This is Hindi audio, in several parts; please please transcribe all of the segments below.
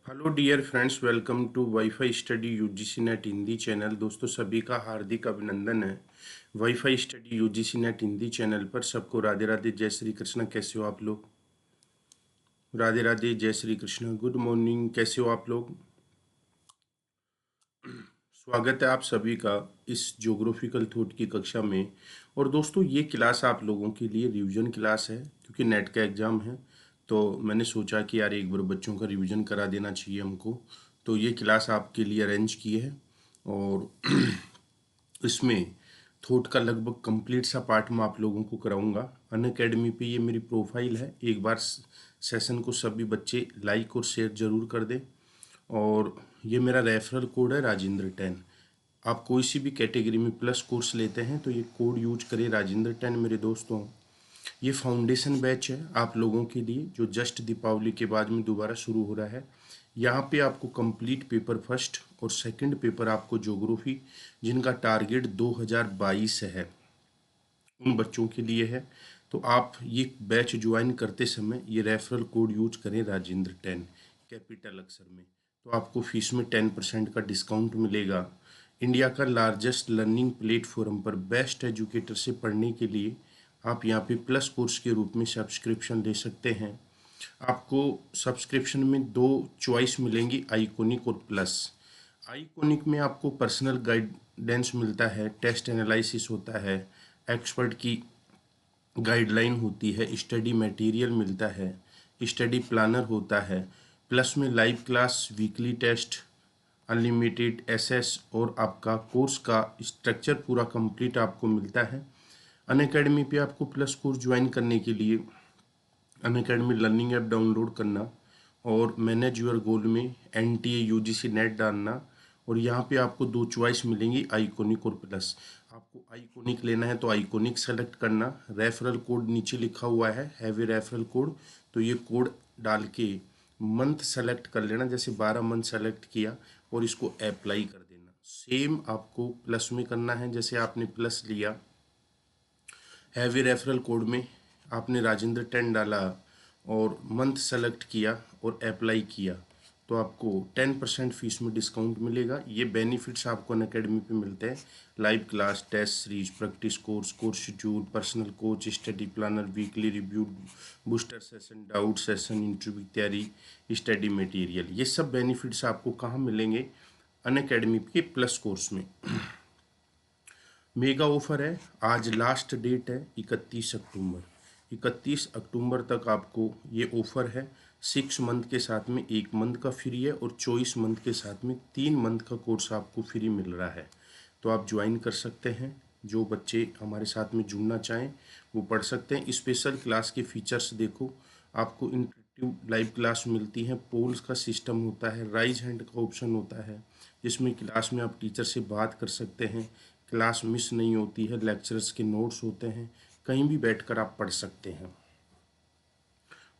Hello dear friends, welcome to WiFi study UGC NET Hindi channel. दोस्तों सभी का हार्दिक अभिनंदन है। WiFi study UGC NET Hindi channel पर सबको राधे राधे, जय श्री कृष्ण। कैसे हो आप लोग? राधे राधे, जय श्री कृष्ण, गुड मॉर्निंग। कैसे हो आप लोग? स्वागत है आप सभी का इस ज्योग्राफिकल थॉट की कक्षा में। और दोस्तों ये क्लास आप लोगों के लिए रिवीजन क्लास है, क्योंकि नेट का एग्ज़ाम है। तो मैंने सोचा कि यार एक बार बच्चों का रिवीजन करा देना चाहिए हमको। तो ये क्लास आपके लिए अरेंज की है। और इसमें थॉट का लगभग कंप्लीट सा पार्ट मैं आप लोगों को कराऊंगा। अनअकैडमी पे ये मेरी प्रोफाइल है। एक बार सेशन को सभी बच्चे लाइक और शेयर जरूर कर दें। और ये मेरा रेफरल कोड है राजेंद्र 10। आप कोई सी भी कैटेगरी में प्लस कोर्स लेते हैं तो ये कोड यूज करें राजेंद्र 10 मेरे दोस्तों। ये फाउंडेशन बैच है आप लोगों के लिए, जो जस्ट दीपावली के बाद में दोबारा शुरू हो रहा है। यहाँ पे आपको कंप्लीट पेपर फर्स्ट और सेकंड पेपर आपको ज्योग्राफी, जिनका टारगेट 2022 है, उन बच्चों के लिए है। तो आप ये बैच ज्वाइन करते समय ये रेफरल कोड यूज करें राजेंद्र 10 कैपिटल अक्षर में। तो आपको फीस में 10% का डिस्काउंट मिलेगा। इंडिया का लार्जेस्ट लर्निंग प्लेटफॉर्म पर बेस्ट एजुकेटर से पढ़ने के लिए आप यहाँ पे प्लस कोर्स के रूप में सब्सक्रिप्शन ले सकते हैं। आपको सब्सक्रिप्शन में दो चॉइस मिलेंगी, आइकोनिक और प्लस। आइकोनिक में आपको पर्सनल गाइडेंस मिलता है, टेस्ट एनालिसिस होता है, एक्सपर्ट की गाइडलाइन होती है, स्टडी मटेरियल मिलता है, स्टडी प्लानर होता है। प्लस में live class, weekly test, unlimited एसएस और आपका कोर्स का स्ट्रक्चर पूरा कंप्लीट आपको मिलता है। अनअकैडमी पे आपको प्लस कोर्स ज्वाइन करने के लिए अनअकैडमी लर्निंग ऐप डाउनलोड करना और मैनेज योर गोल में एनटीए यूजीसी नेट डालना। और यहाँ पे आपको दो चॉइस मिलेंगी, आइकोनिक और प्लस। आपको आइकोनिक लेना है तो आइकोनिक सेलेक्ट करना। रेफरल कोड नीचे लिखा हुआ है, हैवी रेफरल कोड। तो ये कोड डाल के मंथ सेलेक्ट कर लेना, जैसे 12 मंथ सेलेक्ट किया और इसको अप्लाई कर देना। सेम आपको प्लस में करना है, जैसे आपने प्लस लिया, हैवी रेफरल कोड में आपने राजेंद्र 10 डाला और मंथ सेलेक्ट किया और अप्लाई किया, तो आपको 10% फीस में डिस्काउंट मिलेगा। ये बेनिफिट्स आपको अनअकैडमी पे मिलते हैं। Live class, test series, practice course, course schedule, personal coach, study planner, weekly review, booster session, doubt session, interview की तैयारी, स्टडी मटेरियल। ये सब बेनिफिट्स आपको कहाँ मिलेंगे? अनअकैडमी के प्लस कोर्स में। मेगा ऑफर है, आज लास्ट डेट है 31 अक्टूबर। 31 अक्टूबर तक आपको ये ऑफर है। 6 मंथ के साथ में 1 मंथ का फ्री है और 24 मंथ के साथ में 3 मंथ का कोर्स आपको फ्री मिल रहा है। तो आप ज्वाइन कर सकते हैं। जो बच्चे हमारे साथ में जुड़ना चाहें वो पढ़ सकते हैं। स्पेशल क्लास के फीचर्स देखो, आपको इंटरेक्टिव लाइव क्लास मिलती है, पोल्स का सिस्टम होता है, राइज हैंड का ऑप्शन होता है, जिसमें क्लास में आप टीचर से बात कर सकते हैं। क्लास मिस नहीं होती है, लेक्चरर्स के नोट्स होते हैं, कहीं भी बैठकर आप पढ़ सकते हैं।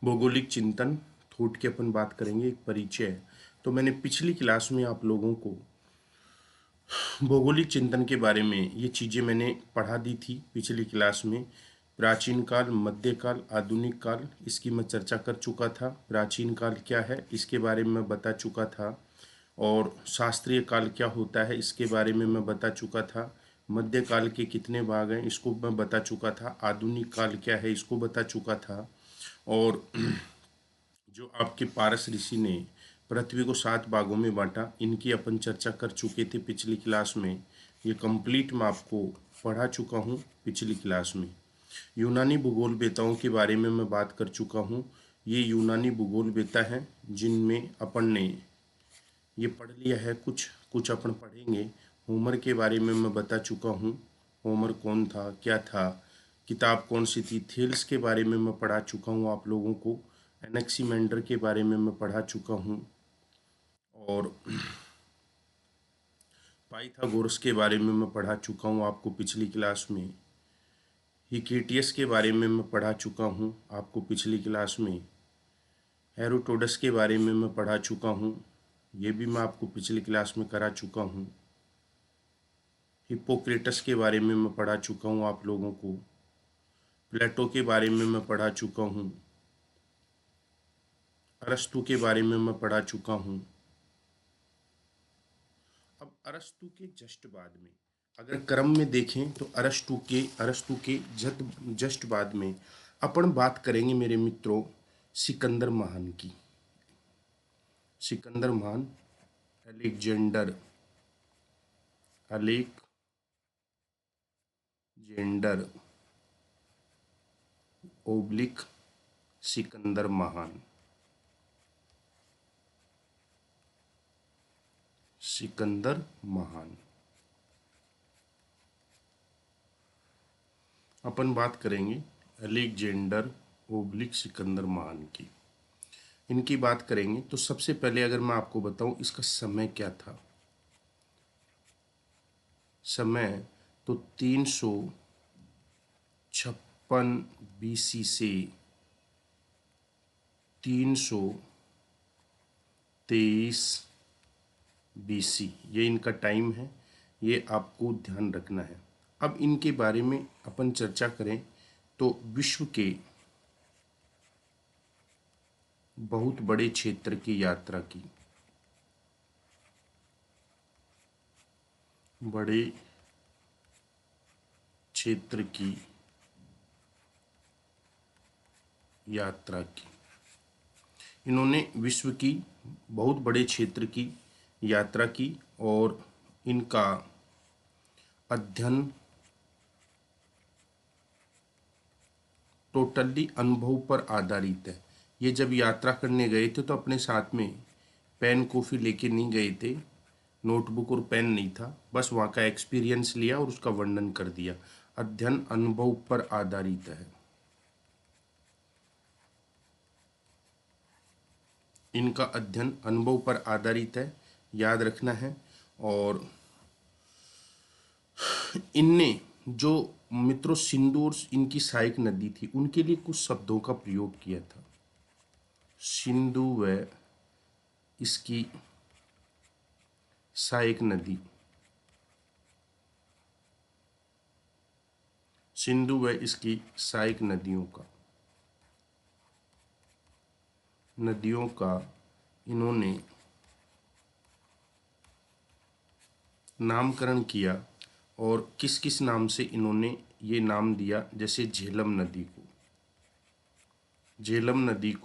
भौगोलिक चिंतन थोट की अपन बात करेंगे, एक परिचय। तो मैंने पिछली क्लास में आप लोगों को भौगोलिक चिंतन के बारे में ये चीज़ें मैंने पढ़ा दी थी पिछली क्लास में। प्राचीन काल, मध्यकाल, आधुनिक काल, इसकी मैं चर्चा कर चुका था। प्राचीन काल क्या है इसके बारे में मैं बता चुका था। और शास्त्रीय काल क्या होता है इसके बारे में मैं बता चुका था। मध्यकाल के कितने भाग हैं इसको मैं बता चुका था। आधुनिक काल क्या है इसको बता चुका था। और जो आपके पारस ऋषि ने पृथ्वी को 7 भागों में बांटा, इनकी अपन चर्चा कर चुके थे पिछली क्लास में। ये कंप्लीट मैं आपको पढ़ा चुका हूँ पिछली क्लास में। यूनानी भूगोल बेताओं के बारे में मैं बात कर चुका हूँ। ये यूनानी भूगोल बेता हैं जिनमें अपन ने ये पढ़ लिया है, कुछ कुछ अपन पढ़ेंगे। होमर के बारे में मैं बता चुका हूँ, होमर कौन था, क्या था, किताब कौन सी थी। थेल्स के बारे में मैं पढ़ा चुका हूँ आप लोगों को। एनेक्सीमेंडर के बारे में मैं पढ़ा चुका हूँ। और पाइथागोरस के बारे में मैं पढ़ा चुका हूँ आपको पिछली क्लास में। हिकेटियस के बारे में मैं पढ़ा चुका हूँ आपको पिछली क्लास में। हेरोटोडस के बारे में मैं पढ़ा चुका हूँ, ये भी मैं आपको पिछली क्लास में करा चुका हूँ। हिप्पोक्रेटस के बारे में मैं पढ़ा चुका हूँ आप लोगों को। प्लेटो के बारे में मैं पढ़ा चुका हूँ। अरस्तु के बारे में मैं पढ़ा चुका हूँ। अब अरस्तु के जस्ट बाद में अगर क्रम में देखें तो अरस्तु के जस्ट बाद में अपन बात करेंगे मेरे मित्रों सिकंदर महान की। सिकंदर महान, अलेक्जेंडर ओब्लिक सिकंदर महान। सिकंदर महान अपन बात करेंगे अलेक्जेंडर ओब्लिक सिकंदर महान की। इनकी बात करेंगे तो सबसे पहले अगर मैं आपको बताऊं इसका समय क्या था। समय तो 356 बीसी से 323 बीसी, ये इनका टाइम है, ये आपको ध्यान रखना है। अब इनके बारे में अपन चर्चा करें तो विश्व के बहुत बड़े क्षेत्र की यात्रा की, बड़े क्षेत्र की यात्रा की। इन्होंने विश्व की बहुत बड़े क्षेत्र की यात्रा की और इनका अध्ययन टोटली अनुभव पर आधारित है। ये जब यात्रा करने गए थे तो अपने साथ में पेन कॉफ़ी लेके नहीं गए थे, नोटबुक और पेन नहीं था, बस वहाँ का एक्सपीरियंस लिया और उसका वर्णन कर दिया। अध्ययन अनुभव पर आधारित है। इनका अध्ययन अनुभव पर आधारित है, याद रखना है। और इनने जो मित्रों सिंधु और इनकी सहायक नदी थी उनके लिए कुछ शब्दों का प्रयोग किया था। सिंधु व इसकी सहायक नदी, सिंधु व इसकी सहायक नदियों का इन्होंने नामकरण किया। और किस किस नाम से इन्होंने ये नाम दिया, जैसे झेलम नदी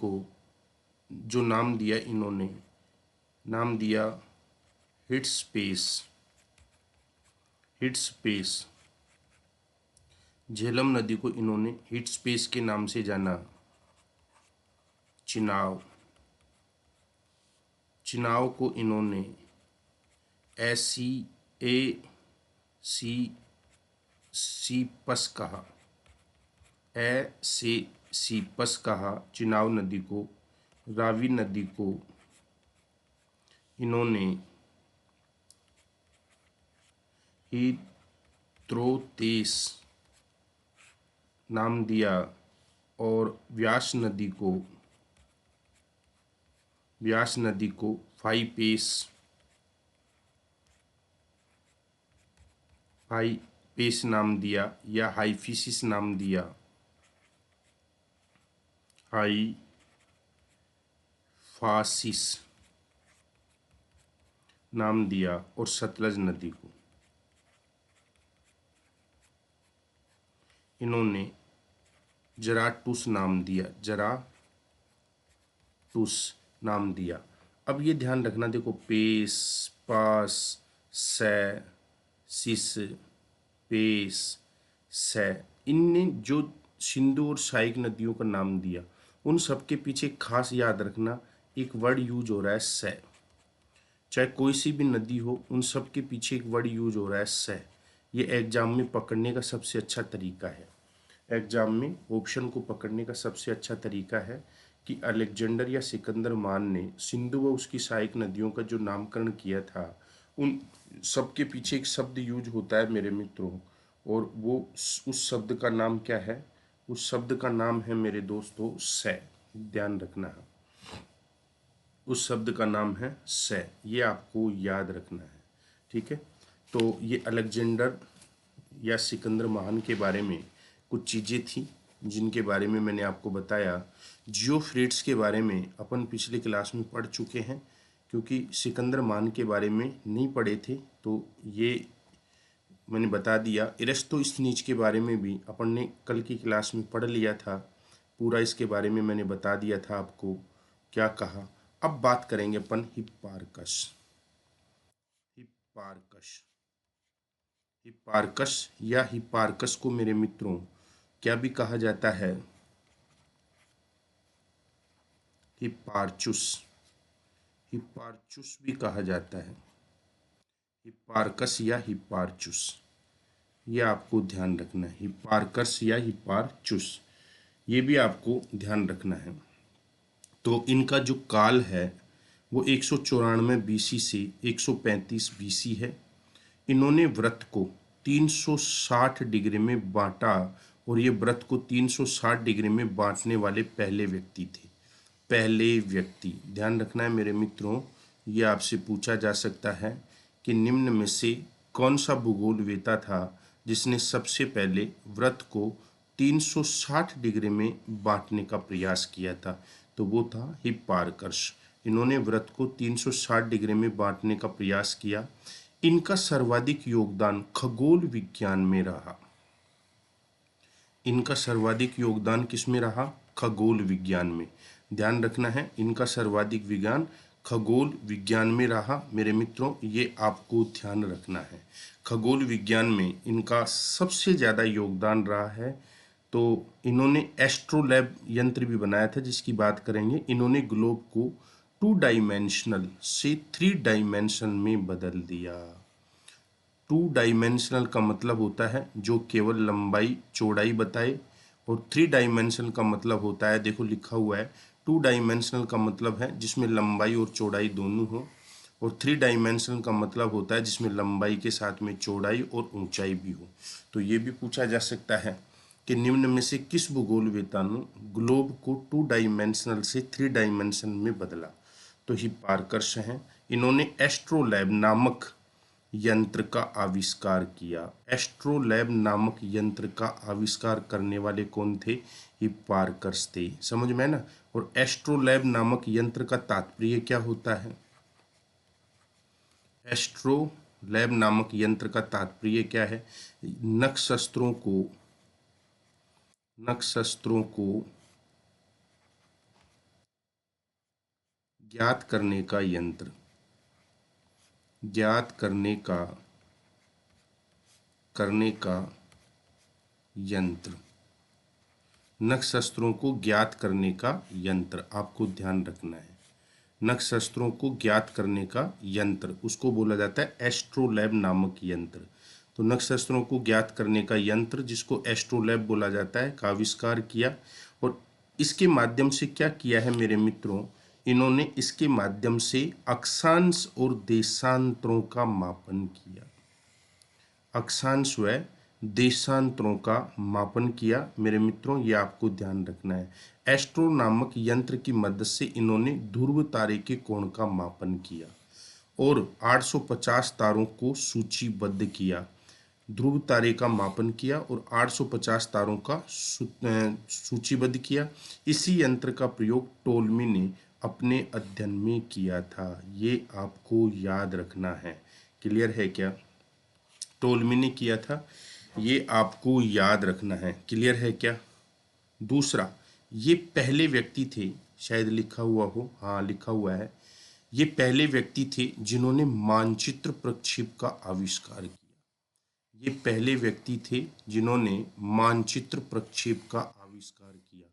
को जो नाम दिया, इन्होंने नाम दिया हिट्सपेस। झेलम नदी को इन्होंने हिट्सपेस के नाम से जाना। चिनाव को इन्होंने सीपस कहा। चिनाव नदी को, रावी नदी को इन्होंने हीथ्रोतेस नाम दिया। और व्यास नदी को हाईपेस नाम दिया या हाइफिसिस नाम दिया। हाईफासिस नाम दिया। और सतलज नदी को इन्होंने जराटुस नाम दिया। अब ये ध्यान रखना, देखो पेस, पास, से, सिस, पेस, से, इनने जो सिंधु और सहायक नदियों का नाम दिया उन सब के पीछे खास याद रखना एक वर्ड यूज हो रहा है से। चाहे कोई सी भी नदी हो उन सब के पीछे एक वर्ड यूज हो रहा है से। ये एग्जाम में पकड़ने का सबसे अच्छा तरीका है। एग्जाम में ऑप्शन को पकड़ने का सबसे अच्छा तरीका है कि अलेक्जेंडर या सिकंदर महान ने सिंधु व उसकी सहायक नदियों का जो नामकरण किया था उन सब के पीछे एक शब्द यूज होता है मेरे मित्रों, और वो उस शब्द का नाम क्या है? उस शब्द का नाम है मेरे दोस्तों से। ध्यान रखना है, उस शब्द का नाम है से, ये आपको याद रखना है। ठीक है, तो ये अलेक्जेंडर या सिकंदर महान के बारे में कुछ चीज़ें थी। जिनके बारे में मैंने आपको बताया। जियोफ्रेट्स के बारे में अपन पिछले क्लास में पढ़ चुके हैं, क्योंकि सिकंदर मान के बारे में नहीं पढ़े थे तो ये मैंने बता दिया। इरेस्टोस्थनीज के बारे में भी अपन ने कल की क्लास में पढ़ लिया था, पूरा इसके बारे में मैंने बता दिया था आपको क्या कहा। अब बात करेंगे अपन हिप्पार्कस। हिप्पार्कस हिप्पार्कस या हिप्पार्कस को मेरे मित्रों क्या भी कहा जाता है? हिप्पार्चुस। हिप्पार्चुस भी कहा जाता है, हिप्पार्कस या हिप्पार्चुस, ये आपको ध्यान रखना है। हिप्पार्कस या हिप्पार्चुस, ये भी आपको ध्यान रखना है। तो इनका जो काल है वो 194 बीसी से 135 बीसी है। इन्होंने व्रत को 360 डिग्री में बांटा, और ये व्रत को 360 डिग्री में बांटने वाले पहले व्यक्ति थे। पहले व्यक्ति, ध्यान रखना है मेरे मित्रों। ये आपसे पूछा जा सकता है कि निम्न में से कौन सा भूगोलवेता था जिसने सबसे पहले व्रत को 360 डिग्री में बांटने का प्रयास किया था? तो वो था हिप्पार्कस। इन्होंने व्रत को 360 डिग्री में बांटने का प्रयास किया। इनका सर्वाधिक योगदान खगोल विज्ञान में रहा। इनका सर्वाधिक योगदान किसमें रहा? खगोल विज्ञान में। ध्यान रखना है, इनका सर्वाधिक विज्ञान खगोल विज्ञान में रहा मेरे मित्रों, ये आपको ध्यान रखना है। खगोल विज्ञान में इनका सबसे ज़्यादा योगदान रहा है। तो इन्होंने एस्ट्रोलैब यंत्र भी बनाया था, जिसकी बात करेंगे। इन्होंने ग्लोब को 2 डायमेंशनल से 3 डायमेंशन में बदल दिया। 2 डायमेंशनल का मतलब होता है जो केवल लंबाई चौड़ाई बताए, और 3 डायमेंशन का मतलब होता है, देखो लिखा हुआ है, 2 डायमेंशनल का मतलब है जिसमें लंबाई और चौड़ाई दोनों हो, और 3 डायमेंशनल का मतलब होता है जिसमें लंबाई के साथ में चौड़ाई और ऊंचाई भी हो। तो ये भी पूछा जा सकता है कि निम्न में से किस भूगोलवेता ने ग्लोब को 2 डायमेंशनल से 3 डायमेंशन में बदला? तो हिप्पार्कस हैं। इन्होंने एस्ट्रोलैब नामक यंत्र का आविष्कार किया। एस्ट्रोलैब नामक यंत्र का आविष्कार करने वाले कौन थे? हिप्पार्कस थे। समझ में ना? और एस्ट्रोलैब नामक यंत्र का तात्पर्य क्या होता है? एस्ट्रोलैब नामक यंत्र का तात्पर्य क्या है? नक्षत्रों को ज्ञात करने का यंत्र। ज्ञात करने का यंत्र। नक्षत्रों को ज्ञात करने का यंत्र, आपको ध्यान रखना है। नक्षत्रों को ज्ञात करने का यंत्र, उसको बोला जाता है एस्ट्रोलैब नामक यंत्र। तो नक्षत्रों को ज्ञात करने का यंत्र, जिसको एस्ट्रोलैब बोला जाता है, का आविष्कार किया। और इसके माध्यम से क्या किया है मेरे मित्रों? इन्होंने इसके माध्यम से अक्षांश और देशांतरों का मापन किया। अक्षांश व देशांतरों का मापन किया मेरे मित्रों, ये आपको ध्यान रखना है। एस्ट्रो नामक यंत्र की मदद से इन्होंने ध्रुव तारे के कोण का मापन किया और 850 तारों को सूचीबद्ध किया। ध्रुव तारे का मापन किया और 850 तारों का सूचीबद्ध किया। इसी यंत्र का प्रयोग टोल्मी ने अपने अध्ययन में किया था। ये आपको याद रखना है। क्लियर है क्या? टोल्मी ने किया था, ये आपको याद रखना है। क्लियर है क्या? दूसरा, ये पहले व्यक्ति थे, शायद लिखा हुआ हो, हाँ लिखा हुआ है, ये पहले व्यक्ति थे जिन्होंने मानचित्र प्रक्षेप का आविष्कार किया। ये पहले व्यक्ति थे जिन्होंने मानचित्र प्रक्षेप का आविष्कार किया।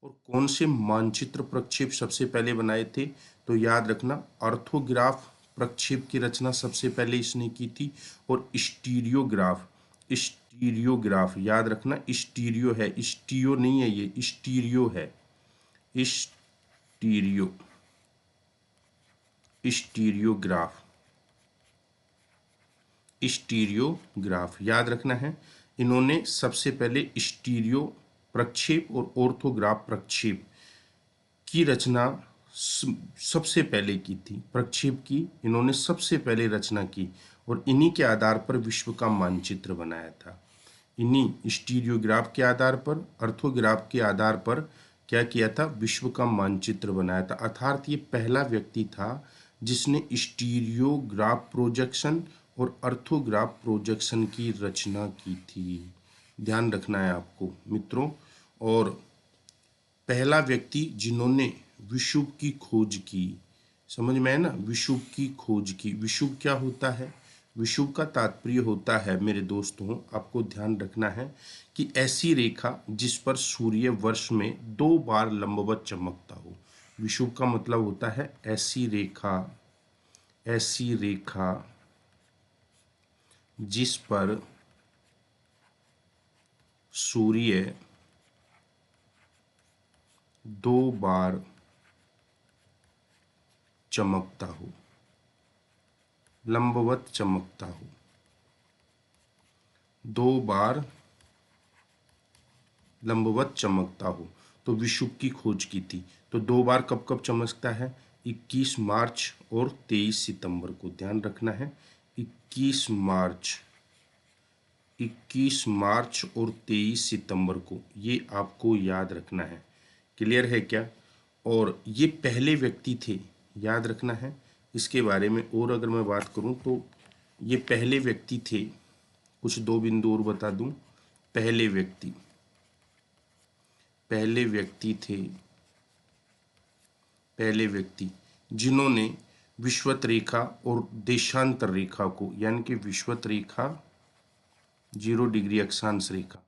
और कौन से मानचित्र प्रक्षेप सबसे पहले बनाए थे? तो याद रखना, ऑर्थोग्राफ प्रक्षेप की रचना सबसे पहले इसने की थी, और स्टीरियोग्राफ। स्टीरियोग्राफ याद रखना, स्टीरियो है, स्टीरियो नहीं है, ये स्टीरियो है। स्टीरियो स्टीरियोग्राफ स्टीरियोग्राफ याद रखना है। इन्होंने सबसे पहले स्टीरियो प्रक्षेप और ऑर्थोग्राफ प्रक्षेप की रचना सबसे पहले की थी। प्रक्षेप की इन्होंने सबसे पहले रचना की, और इन्हीं के आधार पर विश्व का मानचित्र बनाया था। इन्हीं स्टीरियोग्राफ के आधार पर, अर्थोग्राफ के आधार पर क्या किया था, विश्व का मानचित्र बनाया था। अर्थात ये पहला व्यक्ति था जिसने स्टीरियोग्राफ प्रोजेक्शन और अर्थोग्राफ प्रोजेक्शन की रचना की थी। ध्यान रखना है आपको मित्रों। और पहला व्यक्ति जिन्होंने विषुव की खोज की, समझ में है ना, विषुव की खोज की। विषुव क्या होता है? विषुव का तात्पर्य होता है मेरे दोस्तों, आपको ध्यान रखना है कि ऐसी रेखा जिस पर सूर्य वर्ष में 2 बार लंबवत चमकता हो। विषुव का मतलब होता है ऐसी रेखा, ऐसी रेखा जिस पर सूर्य 2 बार चमकता हो, लंबवत चमकता हो, 2 बार लंबवत चमकता हो, तो विषुव की खोज की थी। तो 2 बार कब कब चमकता है? 21 मार्च और 23 सितंबर को। ध्यान रखना है, 21 मार्च, 21 मार्च और 23 सितंबर को, ये आपको याद रखना है। क्लियर है क्या? और ये पहले व्यक्ति थे, याद रखना है। इसके बारे में और अगर मैं बात करूं तो ये पहले व्यक्ति थे। कुछ 2 बिंदु और बता दूं। पहले व्यक्ति, पहले व्यक्ति थे, पहले व्यक्ति जिन्होंने विषुवत रेखा और देशांतर रेखा को, यानी कि विषुवत रेखा 0 डिग्री अक्षांश रेखा,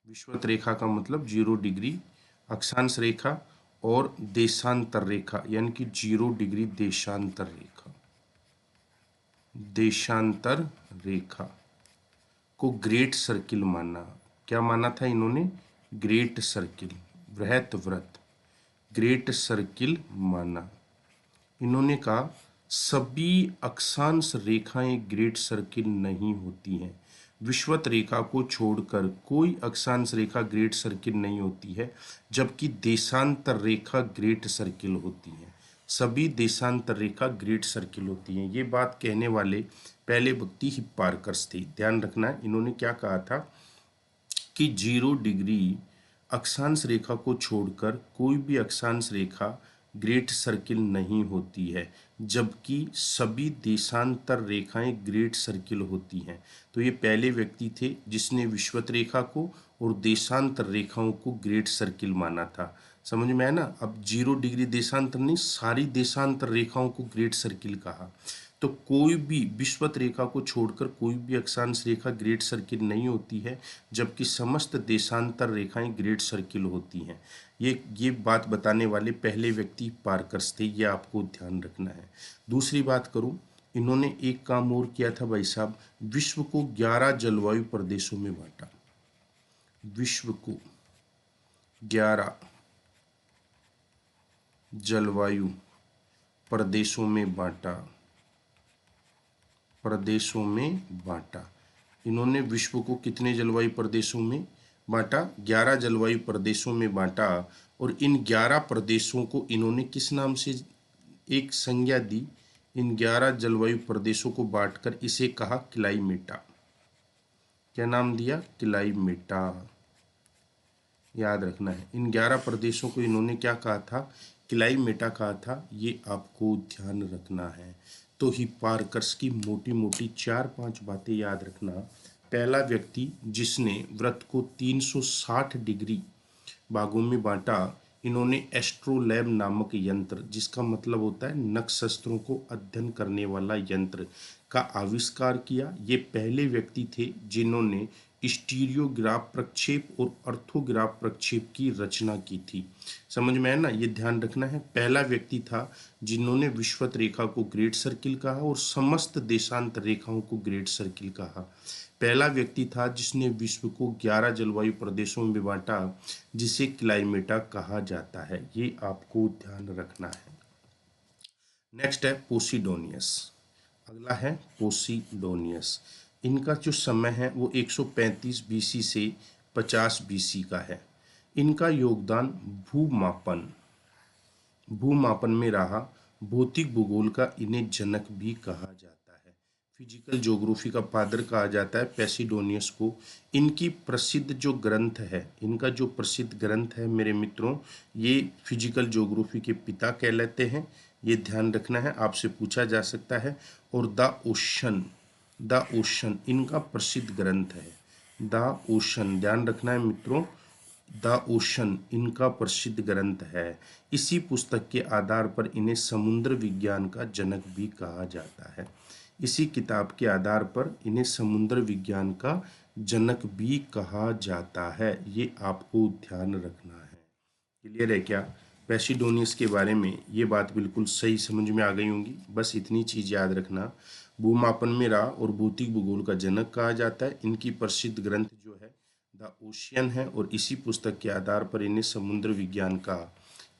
विषुवत रेखा का मतलब 0 डिग्री अक्षांश रेखा, और देशांतर रेखा यानी कि 0 डिग्री देशांतर रेखा, देशांतर रेखा को ग्रेट सर्किल माना। क्या माना था इन्होंने? ग्रेट सर्किल, वृहत व्रत, ग्रेट सर्किल माना। इन्होंने कहा सभी अक्षांश रेखाएं ग्रेट सर्किल नहीं होती हैं। विषुवत रेखा को छोड़कर कोई अक्षांश रेखा ग्रेट सर्किल नहीं होती है, जबकि देशांतर रेखा ग्रेट सर्किल होती है। सभी देशांतर रेखा ग्रेट सर्किल होती हैं। ये बात कहने वाले पहले व्यक्ति हिप्पारकस थे। ध्यान रखना है, इन्होंने क्या कहा था कि 0 डिग्री अक्षांश रेखा को छोड़कर कोई भी अक्षांश रेखा ग्रेट सर्किल नहीं होती है, जबकि सभी देशांतर रेखाएं ग्रेट सर्किल होती हैं। तो ये पहले व्यक्ति थे जिसने विषुवत रेखा को और देशांतर रेखाओं को ग्रेट सर्किल माना था। समझ में आया ना? अब 0 डिग्री देशांतर नहीं, सारी देशांतर रेखाओं को ग्रेट सर्किल कहा। तो कोई भी विषुवत रेखा को छोड़कर कोई भी अक्षांश रेखा ग्रेट सर्किल नहीं होती है, जबकि समस्त देशांतर रेखाएं ग्रेट सर्किल होती हैं। ये बात बताने वाले पहले व्यक्ति पार्कर्स थे, ये आपको ध्यान रखना है। दूसरी बात करूं, इन्होंने एक काम और किया था भाई साहब, विश्व को 11 जलवायु प्रदेशों में बांटा। विश्व को 11 जलवायु प्रदेशों में बांटा, प्रदेशों में बांटा। इन्होंने विश्व को कितने जलवायु प्रदेशों में बांटा? 11 जलवायु प्रदेशों में बांटा। और इन 11 प्रदेशों को इन्होंने किस नाम से एक संज्ञा दी? इन 11 जलवायु प्रदेशों को बांटकर इसे कहा क्लाइमेटा। क्या नाम दिया? क्लाइमेटा। याद रखना है, इन 11 प्रदेशों को इन्होंने क्या कहा था? क्लाइमेटा कहा था। ये आपको ध्यान रखना है। तो हिप्पारकस की मोटी मोटी 4-5 बातें याद रखना। पहला व्यक्ति जिसने व्रत को 360 डिग्री भागों में बांटा, इन्होंने एस्ट्रोलैब नामक यंत्र, जिसका मतलब होता है नक्षत्रों को अध्ययन करने वाला यंत्र, का आविष्कार किया। ये पहले व्यक्ति थे जिन्होंने स्टीरियोग्राफ प्रक्षेप और अर्थोग्राफ प्रक्षेप की रचना की थी। समझ में है ना? ये ध्यान रखना है। पहला व्यक्ति था जिन्होंने विषुवत रेखा को ग्रेट सर्किल कहा और समस्त देशांतर रेखाओं को ग्रेट सर्किल कहा। पहला व्यक्ति था जिसने विश्व को 11 जलवायु प्रदेशों में बांटा, जिसे क्लाइमेटा कहा जाता है। ये आपको ध्यान रखना है। नेक्स्ट है पोसिडोनियस। अगला है पोसिडोनियस। इनका जो समय है वो 135 बीसी से 50 बीसी का है। इनका योगदान भूमापन, भूमापन में रहा। भौतिक भूगोल का इन्हें जनक भी कहा जाता है। फिजिकल ज्योग्राफी का फादर कहा जाता है पैसिडोनियस को। इनकी प्रसिद्ध जो ग्रंथ है, इनका जो प्रसिद्ध ग्रंथ है मेरे मित्रों, ये फिजिकल ज्योग्राफी के पिता कहलाते हैं। ये ध्यान रखना है, आपसे पूछा जा सकता है। और द ओशन इनका प्रसिद्ध ग्रंथ है। द ओशन ध्यान रखना है मित्रों, द ओशन इनका प्रसिद्ध ग्रंथ है। इसी पुस्तक के आधार पर इन्हें समुद्र विज्ञान का जनक भी कहा जाता है। इसी किताब के आधार पर इन्हें समुद्र विज्ञान का जनक भी कहा जाता है। ये आपको ध्यान रखना है। क्लियर है क्या? पैसिडोनियस के बारे में ये बात बिल्कुल सही समझ में आ गई होंगी। बस इतनी चीज याद रखना, भूमापन में राह और भौतिक भूगोल का जनक कहा जाता है। इनकी प्रसिद्ध ग्रंथ जो है द ओशियन है, और इसी पुस्तक के आधार पर इन्हें समुद्र विज्ञान का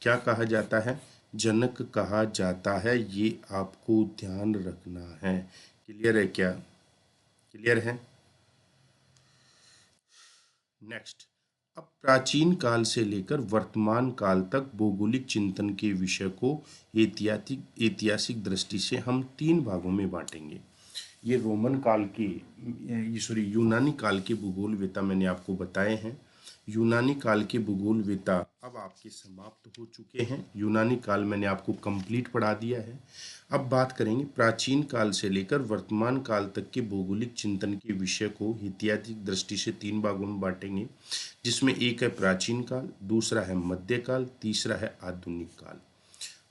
क्या कहा जाता है? जनक कहा जाता है। ये आपको ध्यान रखना है। क्लियर है क्या? क्लियर है? नेक्स्ट, अब प्राचीन काल से लेकर वर्तमान काल तक भौगोलिक चिंतन के विषय को ऐतिहासिक दृष्टि से हम 3 भागों में बांटेंगे। ये रोमन काल के, ये सॉरी यूनानी काल के भूगोलवेता मैंने आपको बताए हैं। यूनानी काल के भूगोलवेता अब आपके समाप्त हो चुके हैं। यूनानी काल मैंने आपको कंप्लीट पढ़ा दिया है। अब बात करेंगे प्राचीन काल से लेकर वर्तमान काल तक के भौगोलिक चिंतन के विषय को ऐतिहासिक दृष्टि से 3 भागों में बांटेंगे, जिसमें एक है प्राचीन काल, दूसरा है मध्यकाल, तीसरा है आधुनिक काल।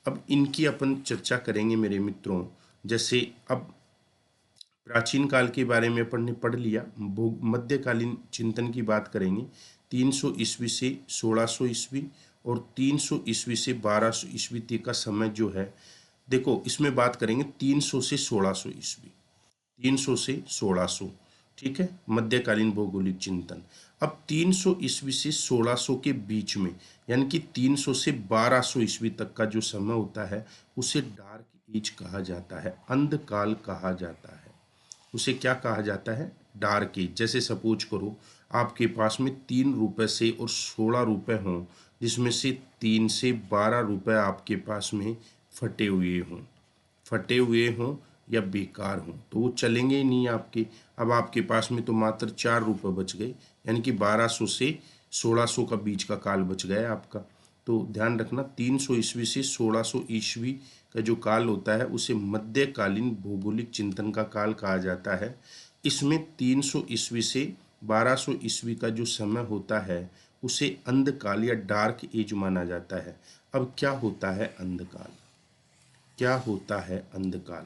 अब इनकी अपन चर्चा करेंगे मेरे मित्रों। जैसे अब प्राचीन काल के बारे में अपन ने पढ़ लिया, मध्यकालीन चिंतन की बात करेंगे। 300 ईस्वी से 1600 ईस्वी और 300 ईस्वी से 1200 ईस्वी तक का समय जो है, देखो इसमें बात करेंगे 300 से 1600 ईस्वी, 300 से 1600, ठीक है, मध्यकालीन भौगोलिक चिंतन। अब 300 ईस्वी से 1600 के बीच में, यानी कि 300 से 1200 ईस्वी तक का जो समय होता है, उसे डार्क एज कहा जाता है, अंधकाल कहा जाता है। उसे क्या कहा जाता है? Dark as. जैसे सपोज करो आपके पास में 3 रुपए से और 16 रुपए हों, जिसमें से 3 से 12 रुपए आपके पास में फटे हुए हों या बेकार हों, तो वो चलेंगे ही नहीं आपके। अब आपके पास में तो मात्र 4 रुपए बच गए, यानी कि 1200 से 1600 का बीच का काल बच गया आपका। तो ध्यान रखना, 300 ईस्वी से 1600 ईस्वी का जो काल होता है, उसे मध्यकालीन भौगोलिक चिंतन का काल कहा जाता है। इसमें 300 ईस्वी से 1200 ईस्वी का जो समय होता है, उसे अंधकाल या डार्क एज माना जाता है। अब क्या होता है अंधकाल? क्या होता है अंधकाल?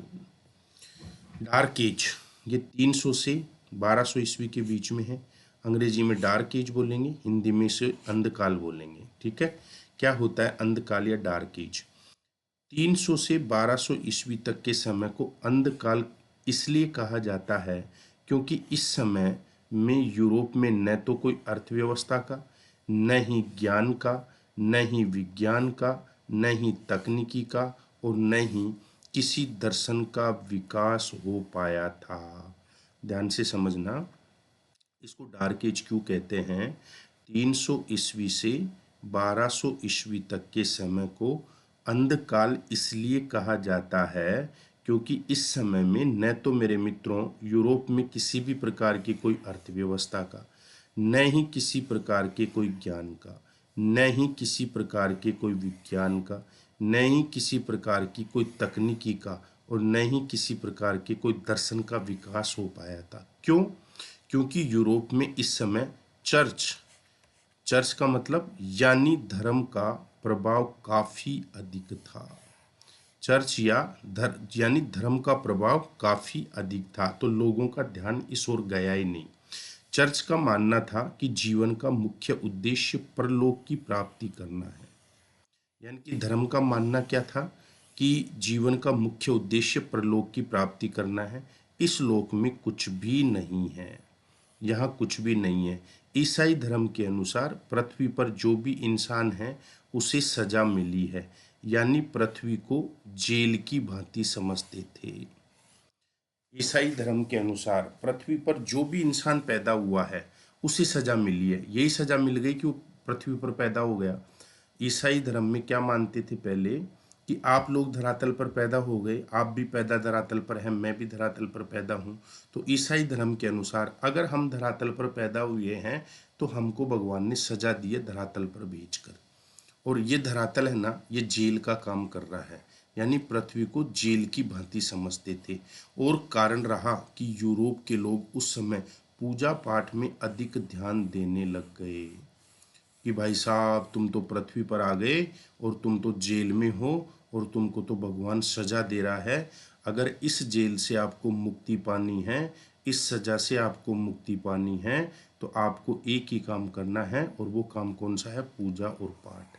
डार्क एज, ये 300 से 1200 ईस्वी के बीच में है। अंग्रेजी में डार्क एज बोलेंगे, हिंदी में इसे अंधकाल बोलेंगे, ठीक है। क्या होता है अंधकाल या डार्क एज? 300 से 1200 ईस्वी तक के समय को अंधकाल इसलिए कहा जाता है क्योंकि इस समय में यूरोप में न तो कोई अर्थव्यवस्था का, न ही ज्ञान का, न ही विज्ञान का, न ही तकनीकी का, और न ही किसी दर्शन का विकास हो पाया था। ध्यान से समझना, इसको डार्क एज क्यों कहते हैं? 300 ईस्वी से 1200 ईस्वी तक के समय को अंधकाल इसलिए कहा जाता है क्योंकि इस समय में न तो मेरे मित्रों यूरोप में किसी भी प्रकार की कोई अर्थव्यवस्था का, न ही किसी प्रकार के कोई ज्ञान का, न ही किसी प्रकार के कोई विज्ञान का, न ही किसी प्रकार की कोई तकनीकी का, और न ही किसी प्रकार के कोई दर्शन का विकास हो पाया था। क्यों? क्योंकि यूरोप में इस समय चर्च चर्च का मतलब यानी धर्म का प्रभाव काफी अधिक था। चर्च यानी धर्म का प्रभाव काफी अधिक था, तो लोगों का ध्यान इस ओर गया ही नहीं। चर्च का मानना था कि जीवन का मुख्य उद्देश्य परलोक की प्राप्ति करना है। यानी कि धर्म का मानना क्या था कि जीवन का मुख्य उद्देश्य परलोक की प्राप्ति करना है। इस लोक में कुछ भी नहीं है, यहाँ कुछ भी नहीं है। ईसाई धर्म के अनुसार पृथ्वी पर जो भी इंसान है उसे सजा मिली है, यानी पृथ्वी को जेल की भांति समझते थे। ईसाई धर्म के अनुसार पृथ्वी पर जो भी इंसान पैदा हुआ है उसे सजा मिली है। यही सजा मिल गई कि वो पृथ्वी पर पैदा हो गया। ईसाई धर्म में क्या मानते थे पहले? कि आप लोग धरातल पर पैदा हो गए, आप भी पैदा धरातल पर हैं, मैं भी धरातल पर पैदा हूँ। तो ईसाई धर्म के अनुसार अगर हम धरातल पर पैदा हुए हैं तो हमको भगवान ने सजा दी है धरातल पर भेजकर। और ये धरातल है ना, ये जेल का काम कर रहा है, यानी पृथ्वी को जेल की भांति समझते थे। और कारण रहा कि यूरोप के लोग उस समय पूजा पाठ में अधिक ध्यान देने लग गए कि भाई साहब तुम तो पृथ्वी पर आ गए और तुम तो जेल में हो और तुमको तो भगवान सजा दे रहा है। अगर इस जेल से आपको मुक्ति पानी है, इस सजा से आपको मुक्ति पानी है, तो आपको एक ही काम करना है। और वो काम कौन सा है? पूजा और पाठ।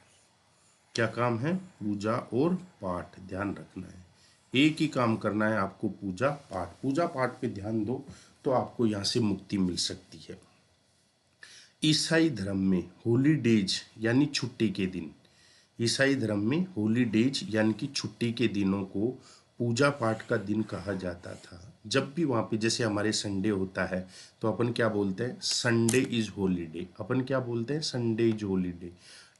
क्या काम है? पूजा और पाठ। ध्यान रखना है, एक ही काम करना है आपको, पूजा पाठ। पूजा पाठ पे ध्यान दो तो आपको यहाँ से मुक्ति मिल सकती है। ईसाई धर्म में हॉलीडेज यानी छुट्टी के दिन, ईसाई धर्म में हॉलीडेज यानी कि छुट्टी के दिनों को पूजा पाठ का दिन कहा जाता था। जब भी वहाँ पे जैसे हमारे संडे होता है तो अपन क्या बोलते हैं? Sunday is holiday. अपन क्या बोलते हैं? Sunday is holiday.